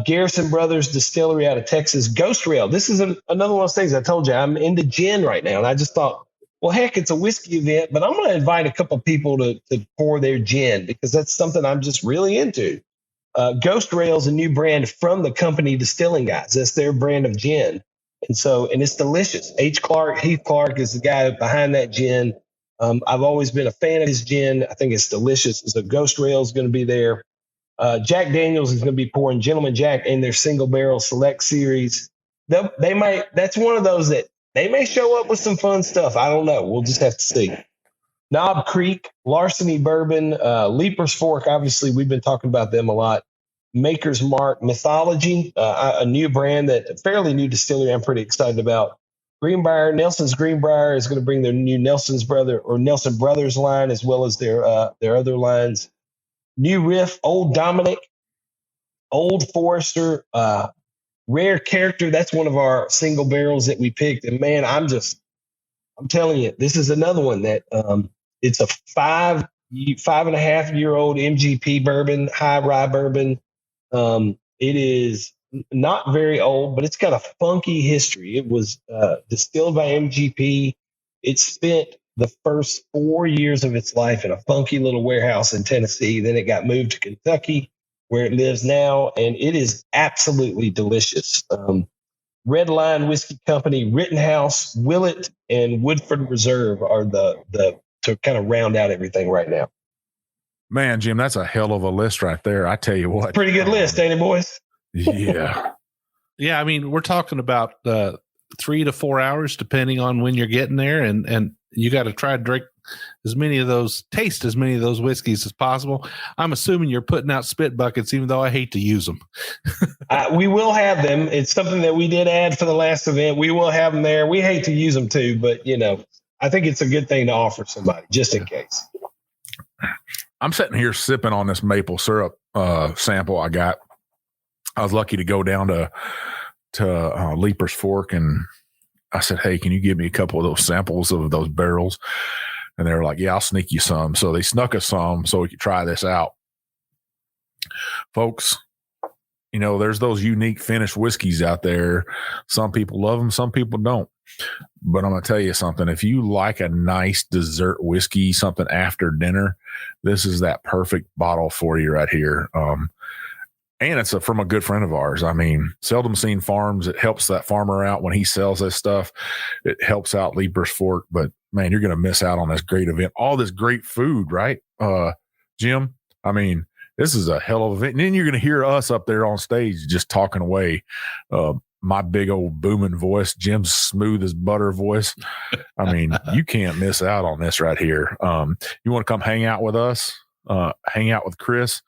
Garrison Brothers Distillery out of Texas. Ghost Rail. This is another one of those things I told you. I'm into gin right now, and I just thought, well, heck, it's a whiskey event, but I'm going to invite a couple people to pour their gin because that's something I'm just really into. Ghost Rail is a new brand from the company Distilling Guys. That's their brand of gin. And it's delicious. Heath Clark is the guy behind that gin. I've always been a fan of his gin. I think it's delicious. So Ghost Rail is going to be there. Jack Daniels is going to be pouring Gentleman Jack in their single barrel select series. They might. That's one of those that they may show up with some fun stuff. I don't know. We'll just have to see. Knob Creek, Larceny Bourbon, Leaper's Fork. Obviously, we've been talking about them a lot. Maker's Mark, Mythology, a new brand a fairly new distillery I'm pretty excited about. Greenbrier, Nelson's Greenbrier is going to bring their new Nelson Brothers line as well as their other lines. New Riff, Old Dominic, Old Forester, Rare Character. That's one of our single barrels that we picked. And man, I'm telling you, this is another one that it's a 5.5-year-old Mgp bourbon, high rye bourbon. It is not very old, but it's got a funky history. It was distilled by MGP. It spent the first 4 years of its life in a funky little warehouse in Tennessee. Then it got moved to Kentucky, where it lives now, and it is absolutely delicious. Red Line Whiskey Company, Rittenhouse, Willett, and Woodford Reserve are the to kind of round out everything right now. Man, Jim, that's a hell of a list right there. I tell you what. Pretty good list, ain't it, boys? Yeah. Yeah, I mean, we're talking about 3 to 4 hours, depending on when you're getting there, and you got to try to taste as many of those whiskeys as possible. I'm assuming you're putting out spit buckets, even though I hate to use them. We will have them. It's something that we did add for the last event. We will have them there. We hate to use them too, but I think it's a good thing to offer somebody just in case. I'm sitting here sipping on this maple syrup sample I got. I was lucky to go down to Leaper's Fork, and I said, "Hey, can you give me a couple of those samples of those barrels?" And they were like, "Yeah, I'll sneak you some." So they snuck us some so we could try this out. Folks, there's those unique finished whiskeys out there. Some people love them, some people don't. But I'm going to tell you something. If you like a nice dessert whiskey, something after dinner, this is that perfect bottle for you right here. And it's from a good friend of ours. I mean, Seldom Seen Farms. It helps that farmer out when he sells this stuff. It helps out Leaper's Fork. But, man, you're going to miss out on this great event. All this great food, right, Jim? I mean, this is a hell of an event. And then you're going to hear us up there on stage just talking away. My big old booming voice, Jim's smooth as butter voice. I mean, you can't miss out on this right here. You want to come hang out with us, hang out with Chris,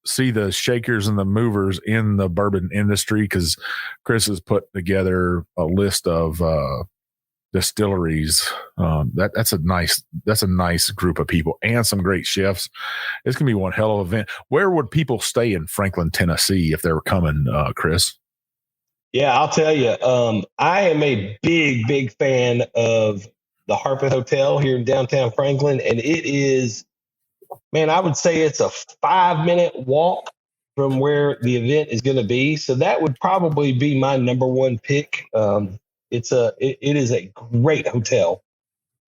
see the shakers and the movers in the bourbon industry, because Chris has put together a list of distilleries. That's a nice group of people and some great chefs. It's gonna be one hell of an event. Where would people stay in Franklin, Tennessee if they were coming, Chris? Yeah, I'll tell you. I am a big fan of the Harpeth Hotel here in downtown Franklin, and it is, man, I would say it's a 5-minute walk from where the event is going to be. So that would probably be my number one pick. It is a great hotel,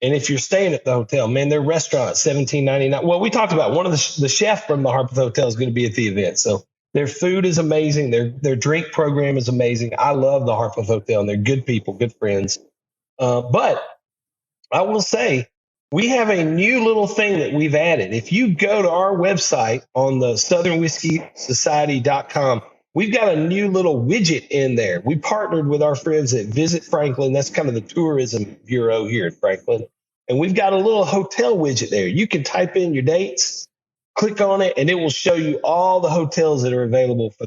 and if you're staying at the hotel, man, their restaurant $17.99. Well, we talked about one of the chef from the Harpeth Hotel is going to be at the event, so. Their food is amazing. Their drink program is amazing. I love the Harpeth Hotel, and they're good people, good friends. But I will say we have a new little thing that we've added. If you go to our website on the southernwhiskeysociety.com, we've got a new little widget in there. We partnered with our friends at Visit Franklin. That's kind of the tourism bureau here in Franklin. And we've got a little hotel widget there. You can type in your dates, click on it, and it will show you all the hotels that are available for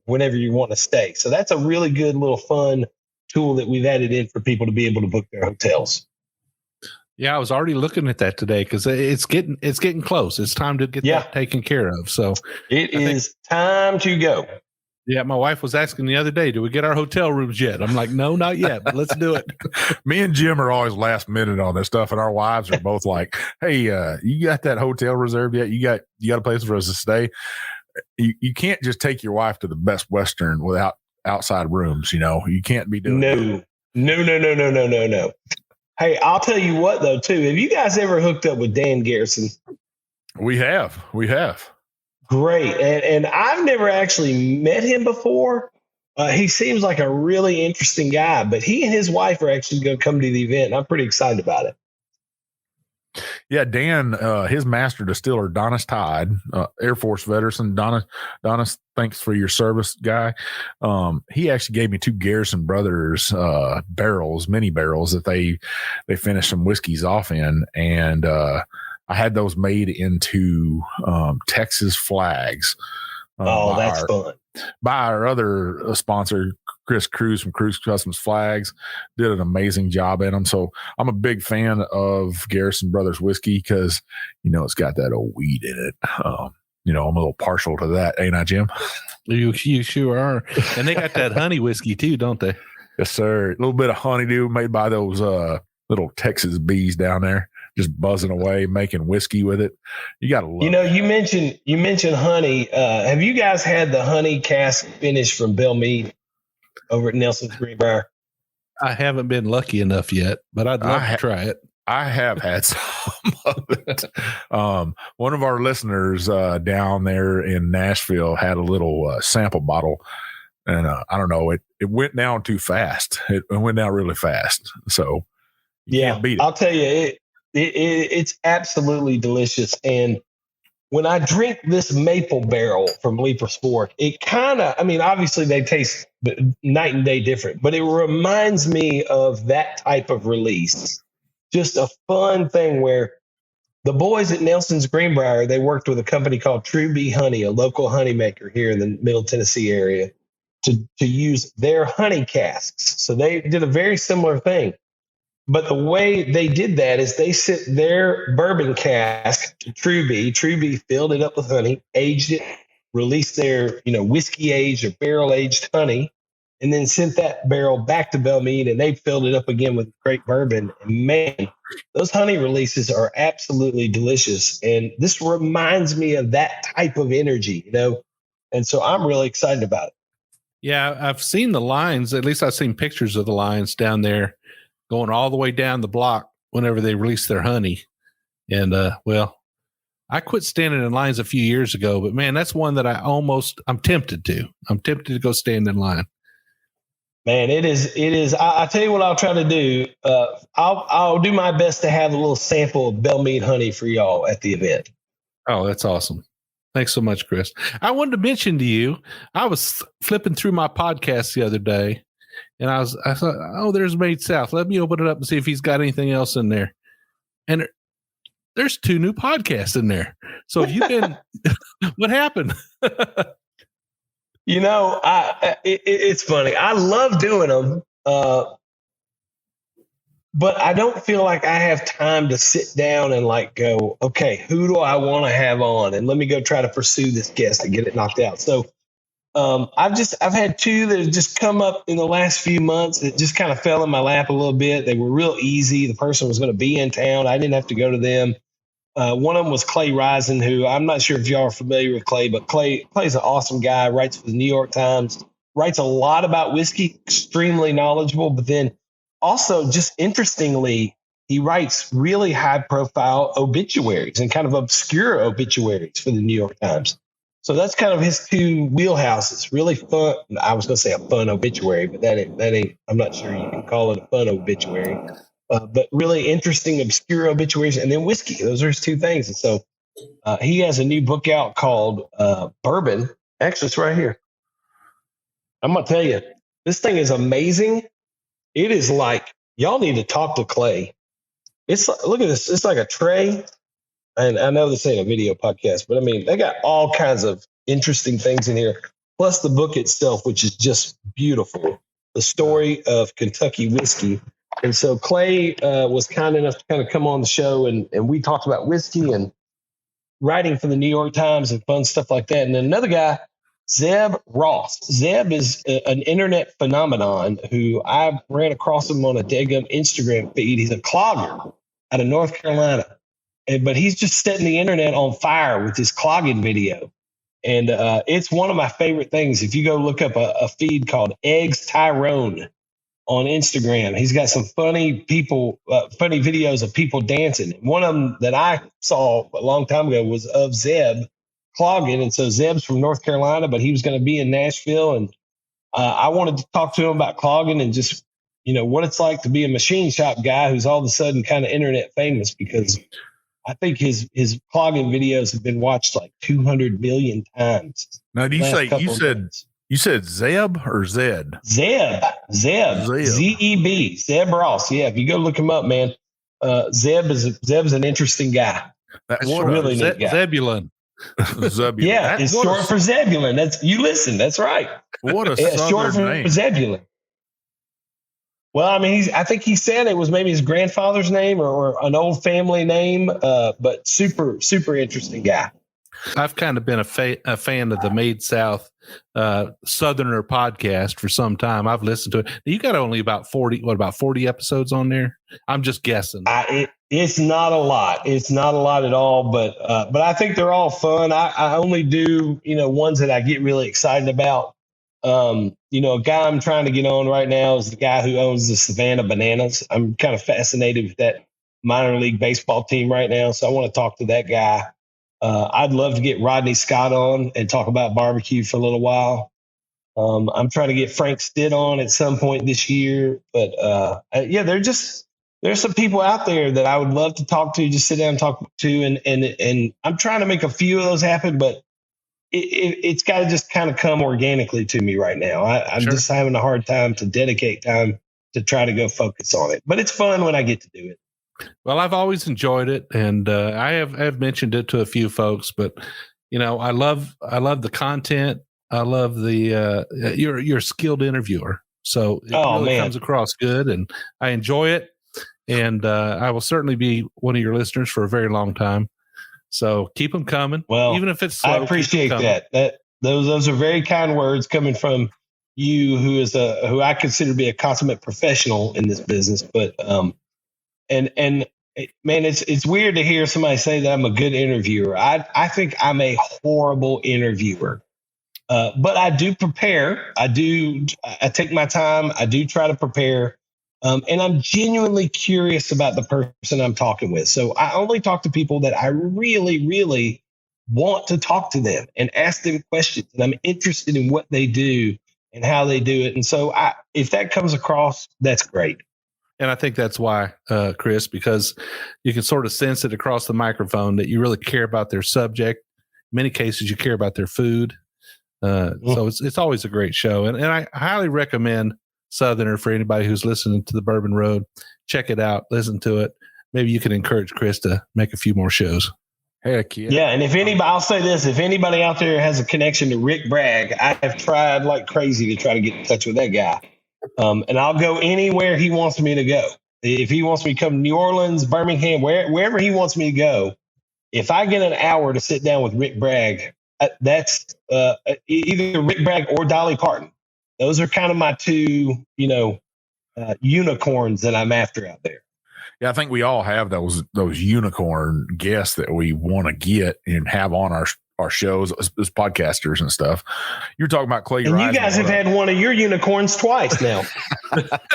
whenever you want to stay. So that's a really good little fun tool that we've added in for people to be able to book their hotels. Yeah, I was already looking at that today because it's getting close. It's time to get that taken care of. So it is time to go. Yeah, my wife was asking the other day, do we get our hotel rooms yet? I'm like, no, not yet, but let's do it. Me and Jim are always last minute on this stuff, and our wives are both like, hey, you got that hotel reserved yet? You got a place for us to stay? You can't just take your wife to the Best Western without outside rooms, You can't be doing that. No. Hey, I'll tell you what, though, too. Have you guys ever hooked up with Dan Garrison? We have. Great. And I've never actually met him before, He seems like a really interesting guy, but he and his wife are actually going to come to the event. I'm pretty excited about it. Yeah, Dan, his master distiller, Donis Todd, Air Force veteran. Donis, thanks for your service, guy. He actually gave me 2 Garrison Brothers barrels, mini barrels that they finished some whiskeys off in, and I had those made into Texas flags. That's fun. By our other sponsor, Chris Cruz from Cruz Customs Flags, did an amazing job at them. So I'm a big fan of Garrison Brothers whiskey because, it's got that old weed in it. I'm a little partial to that, ain't I, Jim? You sure are. And they got that honey whiskey too, don't they? Yes, sir. A little bit of honeydew made by those little Texas bees down there, just buzzing away, making whiskey with it. You got to love it. You mentioned honey. Have you guys had the honey cask finish from Bell Mead over at Nelson's Greenbrier? I haven't been lucky enough yet, but I'd love to try it. I have had some of it. One of our listeners down there in Nashville had a little sample bottle, and I don't know, it went down too fast. It went down really fast. So you can't beat it. I'll tell you, it's absolutely delicious. And when I drink this maple barrel from Leaper's Fork, it kind of, obviously they taste night and day different, but it reminds me of that type of release. Just a fun thing where the boys at Nelson's Greenbrier, they worked with a company called True Bee Honey, a local honey maker here in the Middle Tennessee area, to use their honey casks. So they did a very similar thing. But the way they did that is they sent their bourbon cask to True Bee. True Bee filled it up with honey, aged it, released their whiskey aged or barrel aged honey, and then sent that barrel back to Bell Mead, and they filled it up again with great bourbon. And man, those honey releases are absolutely delicious. And this reminds me of that type of energy, and so I'm really excited about it. Yeah, I've seen the lines. At least I've seen pictures of the lines down there going all the way down the block whenever they release their honey. And, I quit standing in lines a few years ago, but man, that's one that I'm tempted to. I'm tempted to go stand in line. Man, it is. I tell you what I'll try to do. I'll do my best to have a little sample of Bell Mead honey for y'all at the event. Oh, that's awesome. Thanks so much, Chris. I wanted to mention to you, I was flipping through my podcast the other day, and I thought, oh, there's Made South. Let me open it up and see if he's got anything else in there. And there's 2 new podcasts in there. So if you can, what happened? It's funny. I love doing them, but I don't feel like I have time to sit down and go, okay, who do I want to have on? And let me go try to pursue this guest and get it knocked out. So I've had 2 that have just come up in the last few months. It just kind of fell in my lap a little bit. They were real easy. The person was going to be in town. I didn't have to go to them. One of them was Clay Risen, who I'm not sure if y'all are familiar with Clay, but Clay's an awesome guy, writes for the New York Times, writes a lot about whiskey, extremely knowledgeable, but then also just interestingly, he writes really high profile obituaries and kind of obscure obituaries for the New York Times. So that's kind of his 2 wheelhouses. Really fun. I was going to say a fun obituary, but that ain't, I'm not sure you can call it a fun obituary. But really interesting, obscure obituaries, and then whiskey. Those are his 2 things. And so he has a new book out called Bourbon. Actually, it's right here. I'm going to tell you, this thing is amazing. It is like, y'all need to talk to Clay. It's like, look at this. It's like a tray. And I know this ain't a video podcast, but they got all kinds of interesting things in here. Plus the book itself, which is just beautiful. The story of Kentucky whiskey. And so Clay was kind enough to kind of come on the show, and we talked about whiskey and writing for the New York Times and fun stuff like that. And then another guy, Zeb Ross. Zeb is an internet phenomenon who I ran across him on a daggum Instagram feed. He's a clogger out of North Carolina, but he's just setting the internet on fire with his clogging video. And it's one of my favorite things. If you go look up a feed called Eggs Tyrone on Instagram, he's got some funny videos of people dancing. One of them that I saw a long time ago was of Zeb clogging. And so Zeb's from North Carolina, but he was going to be in Nashville. And I wanted to talk to him about clogging and just, what it's like to be a machine shop guy who's all of a sudden kind of internet famous, because I think his clogging videos have been watched like 200 million times. Now, do you said Zeb or Zed? Zeb. Z-E-B. Zeb Ross. Yeah, if you go look him up, man, Zeb's an interesting guy. That's really neat guy. Zebulon. Zebulon. Yeah, it's short for Zebulon. That's right. What a short for name. Zebulon. Well, I mean, I think he said it was maybe his grandfather's name or an old family name, but super, super interesting guy. I've kind of been a fan of the Made South Southerner podcast for some time. I've listened to it. You got only about 40 episodes on there? I'm just guessing. It's not a lot. It's not a lot at all, but I think they're all fun. I only do, ones that I get really excited about. A guy I'm trying to get on right now is the guy who owns the Savannah Bananas. I'm kind of fascinated with that minor league baseball team right now, so I want to talk to that guy. I'd love to get Rodney Scott on and talk about barbecue for a little while. I'm trying to get Frank Stitt on at some point this year, but there's some people out there that I would love to talk to, just sit down and talk to, and I'm trying to make a few of those happen, but it's got to just kind of come organically to me right now. I'm just having a hard time to dedicate time to try to go focus on it, but it's fun when I get to do it. Well, I've always enjoyed it, and I have mentioned it to a few folks. But I love the content. I love the you're a skilled interviewer, so it comes across good, and I enjoy it. And I will certainly be one of your listeners for a very long time. So keep them coming. Well, even if it's slow, I appreciate that. Those are very kind words coming from you, who I consider to be a consummate professional in this business, but. And man, it's weird to hear somebody say that I'm a good interviewer. I think I'm a horrible interviewer, but I do prepare. I take my time. I do try to prepare, and I'm genuinely curious about the person I'm talking with. So I only talk to people that I really, really want to talk to them and ask them questions, and I'm interested in what they do and how they do it. And so if that comes across, that's great. And I think that's why, Chris, because you can sort of sense it across the microphone that you really care about their subject. In many cases, you care about their food. So it's always a great show. And I highly recommend Southerner for anybody who's listening to the Bourbon Road. Check it out. Listen to it. Maybe you can encourage Chris to make a few more shows. Heck yeah. Yeah, and I'll say this, if anybody out there has a connection to Rick Bragg, I have tried like crazy to try to get in touch with that guy. And I'll go anywhere he wants me to go. If he wants me to come to New Orleans, Birmingham, wherever he wants me to go, if I get an hour to sit down with Rick Bragg, that's either Rick Bragg or Dolly Parton. Those are kind of my two, unicorns that I'm after out there. Yeah, I think we all have those unicorn guests that we want to get and have on our shows as podcasters and stuff. You're talking about Clay. And you guys have had one of your unicorns twice now.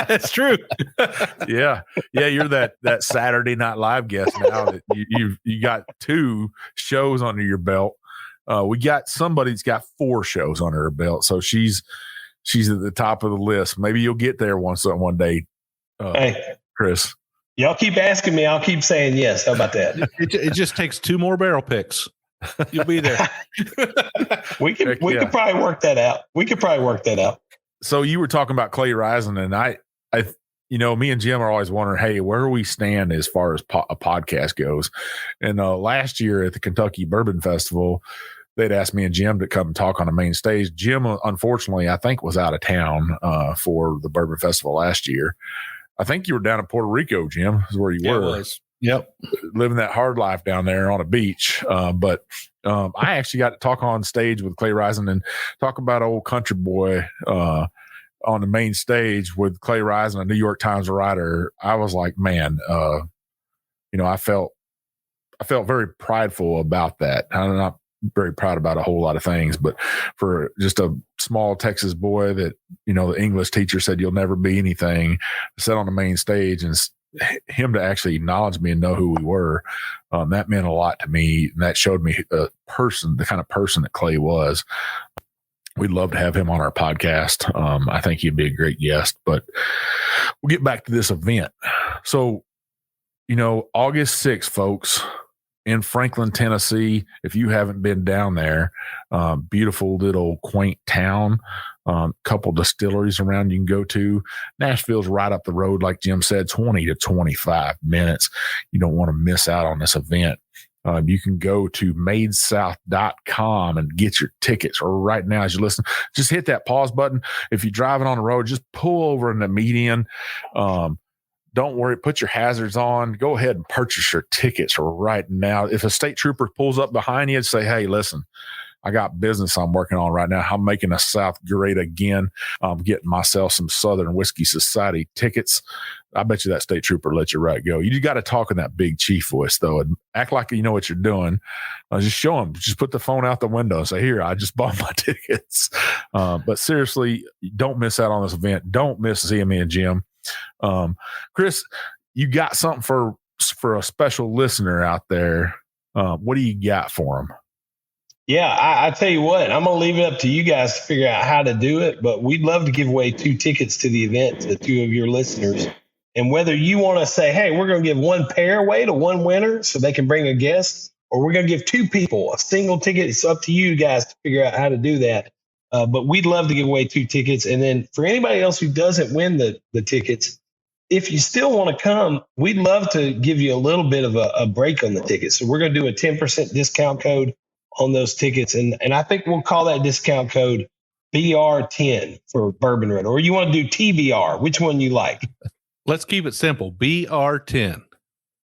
That's true. Yeah. You're that Saturday Night Live guest now. That you got 2 shows under your belt. We got somebody that's got 4 shows under her belt, so she's at the top of the list. Maybe you'll get there one day, hey, Chris. Y'all keep asking me. I'll keep saying yes. How about that? It just takes 2 more barrel picks. You'll be there. we could probably work that out. So you were talking about Clay Rising, and I, me and Jim are always wondering, hey, where do we stand as far as a podcast goes? And last year at the Kentucky Bourbon Festival, they'd asked me and Jim to come talk on the main stage. Jim, unfortunately, I think was out of town for the Bourbon Festival last year. I think you were down in Puerto Rico, Jim, is where you were. It was. Yep. Living that hard life down there on a beach. But I actually got to talk on stage with Clay Rising and talk about old country boy on the main stage with Clay Rising, a New York Times writer. I was like, man, I felt very prideful about that. I'm not very proud about a whole lot of things, but for just a small Texas boy that, the English teacher said you'll never be anything, sat on the main stage and him to actually acknowledge me and know who we were, that meant a lot to me. And that showed me the kind of person that Clay was. We'd love to have him on our podcast. I think he'd be a great guest, but we'll get back to this event. So, August 6th, folks, in Franklin, Tennessee, if you haven't been down there, beautiful little quaint town, couple distilleries around you can go to. Nashville's right up the road, like Jim said, 20 to 25 minutes. You don't want to miss out on this event. You can go to madesouth.com and get your tickets. Or right now, as you listen, just hit that pause button. If you're driving on the road, just pull over in the median. Don't worry, put your hazards on. Go ahead and purchase your tickets right now. If a state trooper pulls up behind you and say, hey, listen, I got business I'm working on right now. I'm making the South great again. I'm getting myself some Southern Whiskey Society tickets. I bet you that state trooper let you right go. You got to talk in that big chief voice, though, and act like you know what you're doing. Just show them. Just put the phone out the window and say, here, I just bought my tickets. But seriously, don't miss out on this event. Don't miss seeing me and Jim. Chris, you got something for a special listener out there. What do you got for them? Yeah, I tell you what, I'm going to leave it up to you guys to figure out how to do it, but we'd love to give away 2 tickets to the event to 2 of your listeners. And whether you want to say, hey, we're going to give 1 pair away to 1 winner so they can bring a guest, or we're going to give 2 people a single ticket, it's up to you guys to figure out how to do that. But we'd love to give away 2 tickets. And then for anybody else who doesn't win the tickets, if you still want to come, we'd love to give you a little bit of a break on the tickets. So we're going to do a 10% discount code on those tickets. And I think we'll call that discount code BR10 for Bourbon Road. Or you want to do TBR? Which one you like? Let's keep it simple. BR10.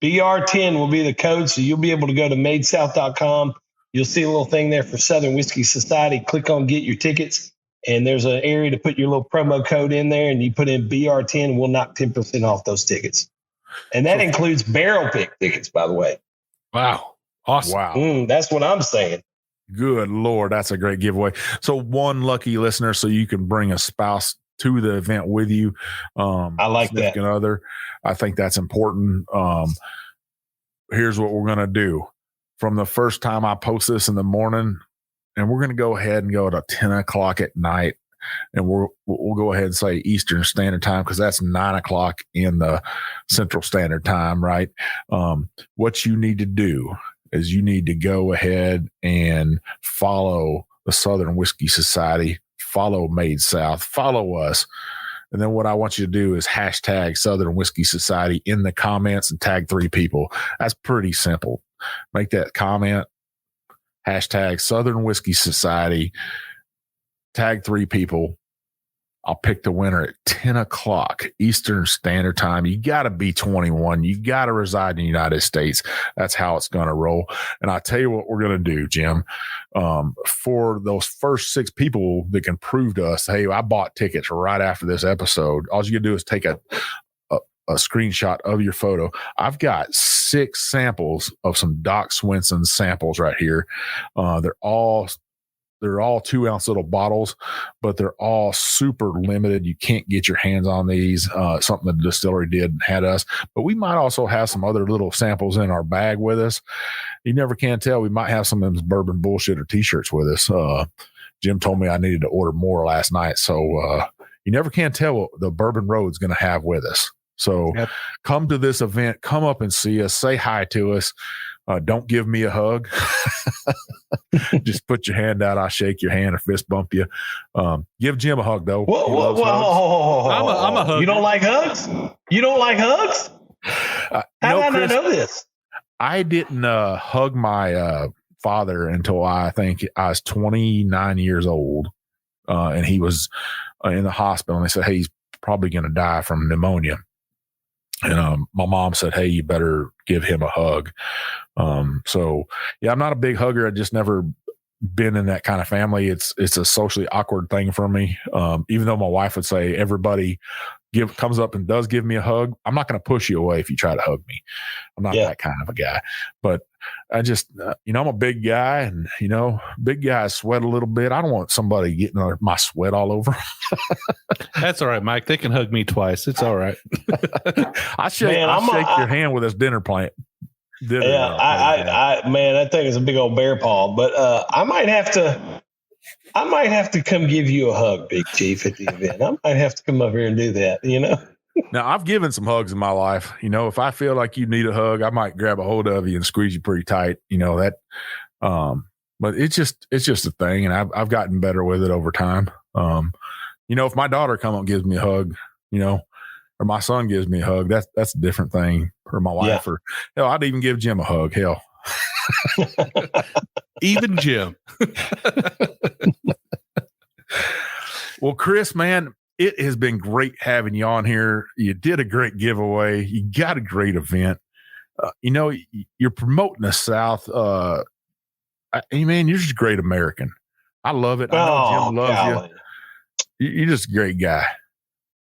BR10 will be the code. So you'll be able to go to madesouth.com. You'll see a little thing there for Southern Whiskey Society. Click on get your tickets. And there's an area to put your little promo code in there. And you put in BR10. We'll knock 10% off those tickets. And that includes barrel pick tickets, by the way. Wow. Awesome. Wow. That's what I'm saying. Good Lord. That's a great giveaway. So 1 lucky listener, so you can bring a spouse to the event with you. I like that. Other. I think that's important. Here's what we're going to do. From the first time I post this in the morning, and we're going to go ahead and go to 10 o'clock at night, and we'll go ahead and say Eastern Standard Time, because that's 9 o'clock in the Central Standard Time, right? What you need to do is you need to go ahead and follow the Southern Whiskey Society, follow Made South, follow us. And then what I want you to do is hashtag Southern Whiskey Society in the comments and tag 3 people. That's pretty simple. Make that comment, hashtag Southern Whiskey Society, tag 3 people. I'll pick the winner at 10 o'clock Eastern Standard Time. You got to be 21. You got to reside in the United States. That's how it's going to roll. And I'll tell you what we're going to do, Jim. For those first 6 people that can prove to us, hey, I bought tickets right after this episode, all you can do is take a screenshot of your photo. I've got 6 samples of some Doc Swinson samples right here. They're all 2-ounce little bottles, but they're all super limited. You can't get your hands on these. Something the distillery did and had us, but we might also have some other little samples in our bag with us. You never can tell. We might have some of them bourbon bullshit or t-shirts with us. Jim told me I needed to order more last night. So you never can tell what the Bourbon Road's going to have with us. So Come to this event, come up and see us, say hi to us. Don't give me a hug. Just put your hand out. I'll shake your hand or fist bump you. Give Jim a hug, though. Whoa. I'm a hug. You don't like hugs? You don't like hugs? How did I not know this? I didn't hug my father until I think I was 29 years old. And he was in the hospital. And they said, hey, he's probably going to die from pneumonia. And my mom said, hey, you better give him a hug. So, yeah, I'm not a big hugger. I just never been in that kind of family. It's a socially awkward thing for me. Even though my wife would say everybody comes up and does give me a hug, I'm not going to push you away if you try to hug me. I'm not that kind of a guy. But I just, I'm a big guy, and, big guys sweat a little bit. I don't want somebody getting my sweat all over. That's all right, Mike. They can hug me twice. It's all right. I'll shake your hand with this dinner plate. Man, that thing is a big old bear paw. But I might have to I might have to come give you a hug, Big Chief, at the event. I might have to come up here and do that, you know? Now, I've given some hugs in my life. You know, if I feel like you need a hug, I might grab a hold of you and squeeze you pretty tight. You know, that, but it's just a thing. And I've gotten better with it over time. You know, if my daughter come up and gives me a hug, you know, or my son gives me a hug, that's a different thing. Or my wife, or hell, I'd even give Jim a hug. Hell, even Jim. Well, Chris, man, it has been great having you on here. You did a great giveaway. You got a great event. You know, you're promoting the South. Man, you're just a great American. I love it. I know Jim loves you. You're just a great guy.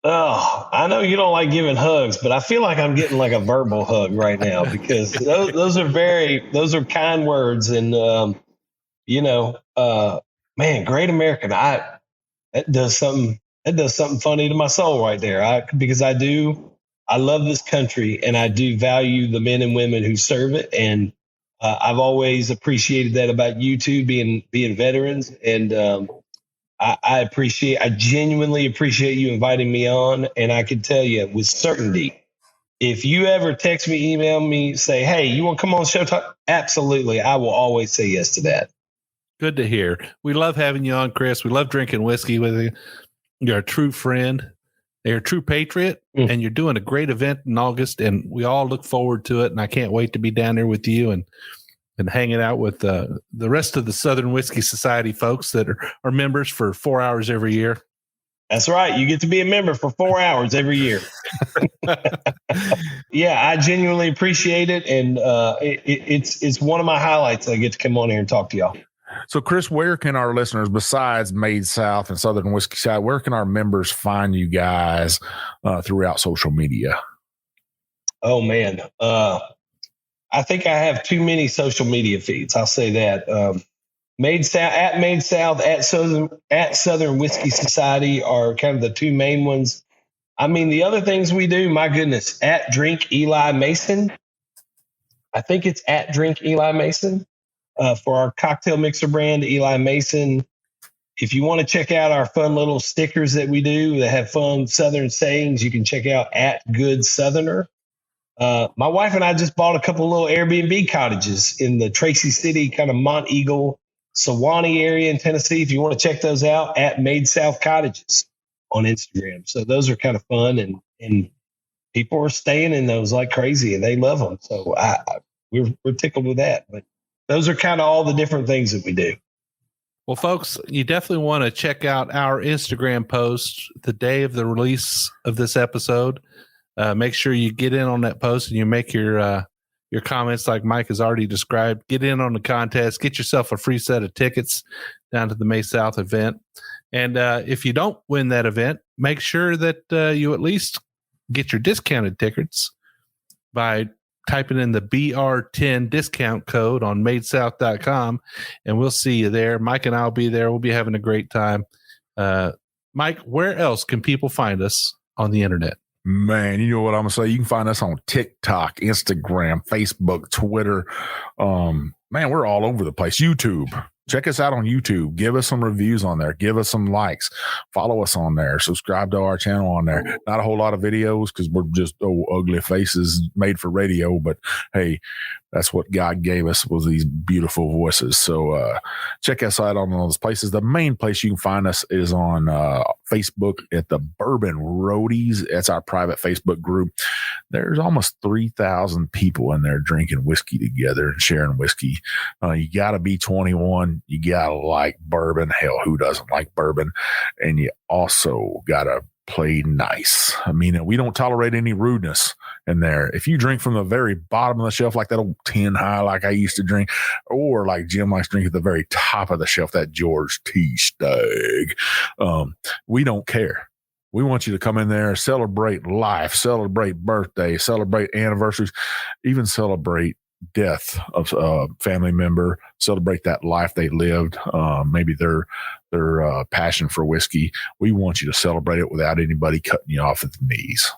Oh, I know you don't like giving hugs, but I feel like I'm getting like a verbal hug right now because those are kind words. And, you know, man, great American. That does something funny to my soul right there. Because I love this country and I do value the men and women who serve it. And I've always appreciated that about you two being veterans. And, I genuinely appreciate you inviting me on. And I can tell you with certainty, if you ever text me, email me, say, hey, you want to come on the show talk? Absolutely. I will always say yes to that. Good to hear. We love having you on, Chris. We love drinking whiskey with you. You're a true friend. You're a true patriot, and you're doing a great event in August, and we all look forward to it. And I can't wait to be down there with you and hanging out with the rest of the Southern Whiskey Society folks that are members for 4 hours every year. That's right. You get to be a member for 4 hours every year. Yeah, I genuinely appreciate it. And it's one of my highlights. I get to come on here and talk to y'all. So, Chris, where can our listeners, besides Made South and Southern Whiskey Society, where can our members find you guys throughout social media? Oh, man. I think I have too many social media feeds. I'll say that. Made South, at Southern Whiskey Society are kind of the two main ones. I mean, the other things we do, my goodness, at Drink Eli Mason. I think it's at Drink Eli Mason for our cocktail mixer brand, Eli Mason. If you want to check out our fun little stickers that we do that have fun Southern sayings, you can check out at Good Southerner. My wife and I just bought a couple little Airbnb cottages in the Tracy City, kind of Mont Eagle, Sewanee area in Tennessee. If you want to check those out, at Made South Cottages on Instagram. So those are kind of fun, and people are staying in those like crazy, and they love them. So we're tickled with that. But those are kind of all the different things that we do. Well, folks, you definitely want to check out our Instagram post the day of the release of this episode. Make sure you get in on that post and you make your comments like Mike has already described. Get in on the contest. Get yourself a free set of tickets down to the May South event. And if you don't win that event, make sure that you at least get your discounted tickets by typing in the BR10 discount code on madesouth.com, and we'll see you there. Mike and I will be there. We'll be having a great time. Mike, where else can people find us on the internet? Man, you know what I'm going to say? You can find us on TikTok, Instagram, Facebook, Twitter. Man, we're all over the place. YouTube. Check us out on YouTube. Give us some reviews on there. Give us some likes. Follow us on there. Subscribe to our channel on there. Not a whole lot of videos because we're just ugly faces made for radio. But hey, that's what God gave us, was these beautiful voices. So check us out on those places. The main place you can find us is on Facebook at the Bourbon Roadies. That's our private Facebook group. There's almost 3,000 people in there drinking whiskey together and sharing whiskey. You got to be 21. You got to like bourbon. Hell, who doesn't like bourbon? And you also got to play nice. I mean, we don't tolerate any rudeness in there. If you drink from the very bottom of the shelf, like that old 10 high, like I used to drink, or like Jim likes to drink at the very top of the shelf, that George T. Stagg, we don't care. We want you to come in there, celebrate life, celebrate birthday, celebrate anniversaries, even celebrate death of a family member, celebrate that life they lived, maybe their passion for whiskey. We want you to celebrate it without anybody cutting you off at the knees.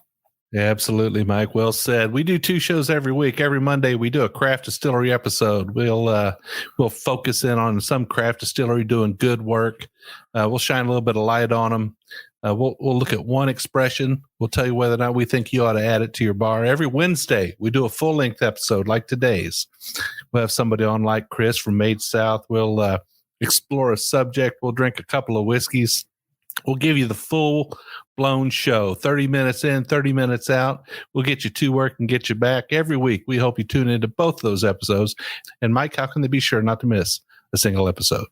Yeah, absolutely, Mike. Well said. We do 2 shows every week. Every Monday, we do a craft distillery episode. We'll focus in on some craft distillery doing good work. We'll shine a little bit of light on them. We'll look at one expression. We'll tell you whether or not we think you ought to add it to your bar. Every Wednesday, we do a full-length episode like today's. We'll have somebody on like Chris from Made South. We'll explore a subject. We'll drink a couple of whiskeys. We'll give you the full-blown show, 30 minutes in, 30 minutes out. We'll get you to work and get you back every week. We hope you tune into both of those episodes. And, Mike, how can they be sure not to miss a single episode?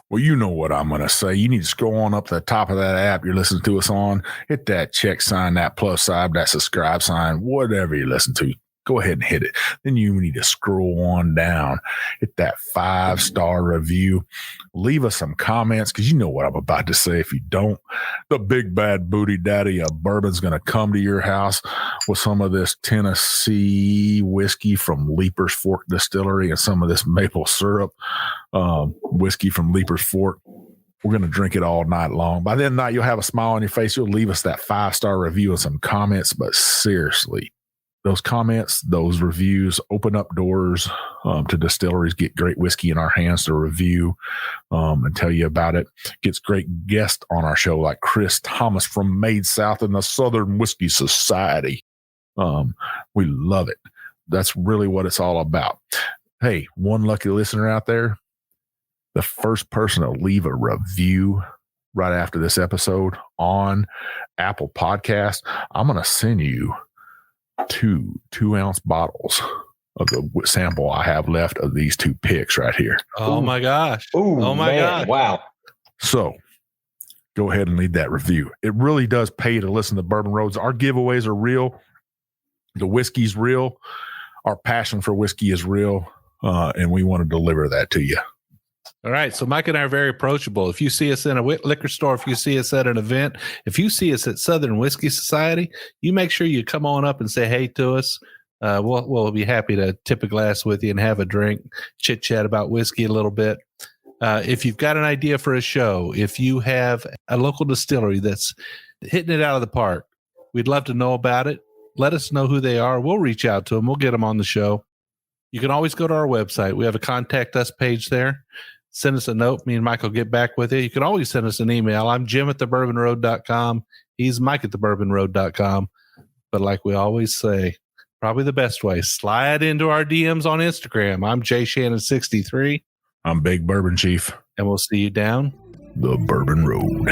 Well, you know what I'm going to say. You need to scroll on up to the top of that app you're listening to us on. Hit that check sign, that plus sign, that subscribe sign, whatever you listen to. Go ahead and hit it. Then you need to scroll on down. Hit that 5-star review. Leave us some comments because you know what I'm about to say. If you don't, the big bad booty daddy of bourbon's going to come to your house with some of this Tennessee whiskey from Leaper's Fork Distillery and some of this maple syrup whiskey from Leaper's Fork. We're going to drink it all night long. By the end of the night, you'll have a smile on your face. You'll leave us that 5-star review and some comments. But seriously, those comments, those reviews open up doors to distilleries, get great whiskey in our hands to review and tell you about it. Gets great guests on our show like Chris Thomas from Made South and the Southern Whiskey Society. We love it. That's really what it's all about. Hey, one lucky listener out there, the first person to leave a review right after this episode on Apple Podcast, I'm going to send you 2 2-ounce bottles of the sample I have left of these 2 picks right here. Oh, my gosh. Ooh, oh, my gosh. Wow. So go ahead and leave that review. It really does pay to listen to Bourbon Roads. Our giveaways are real. The whiskey's real. Our passion for whiskey is real. And we want to deliver that to you. All right. So Mike and I are very approachable. If you see us in a liquor store, if you see us at an event, if you see us at Southern Whiskey Society, you make sure you come on up and say hey to us. We'll be happy to tip a glass with you and have a drink, chit chat about whiskey a little bit. If you've got an idea for a show, if you have a local distillery that's hitting it out of the park, we'd love to know about it. Let us know who they are. We'll reach out to them. We'll get them on the show. You can always go to our website. We have a contact us page there. Send us a note. Me and Mike will get back with you. You can always send us an email. I'm Jim@thebourbonroad.com. He's Mike@thebourbonroad.com. But like we always say, probably the best way, slide into our DMs on Instagram. I'm JShannon63. I'm Big Bourbon Chief. And we'll see you down the Bourbon Road.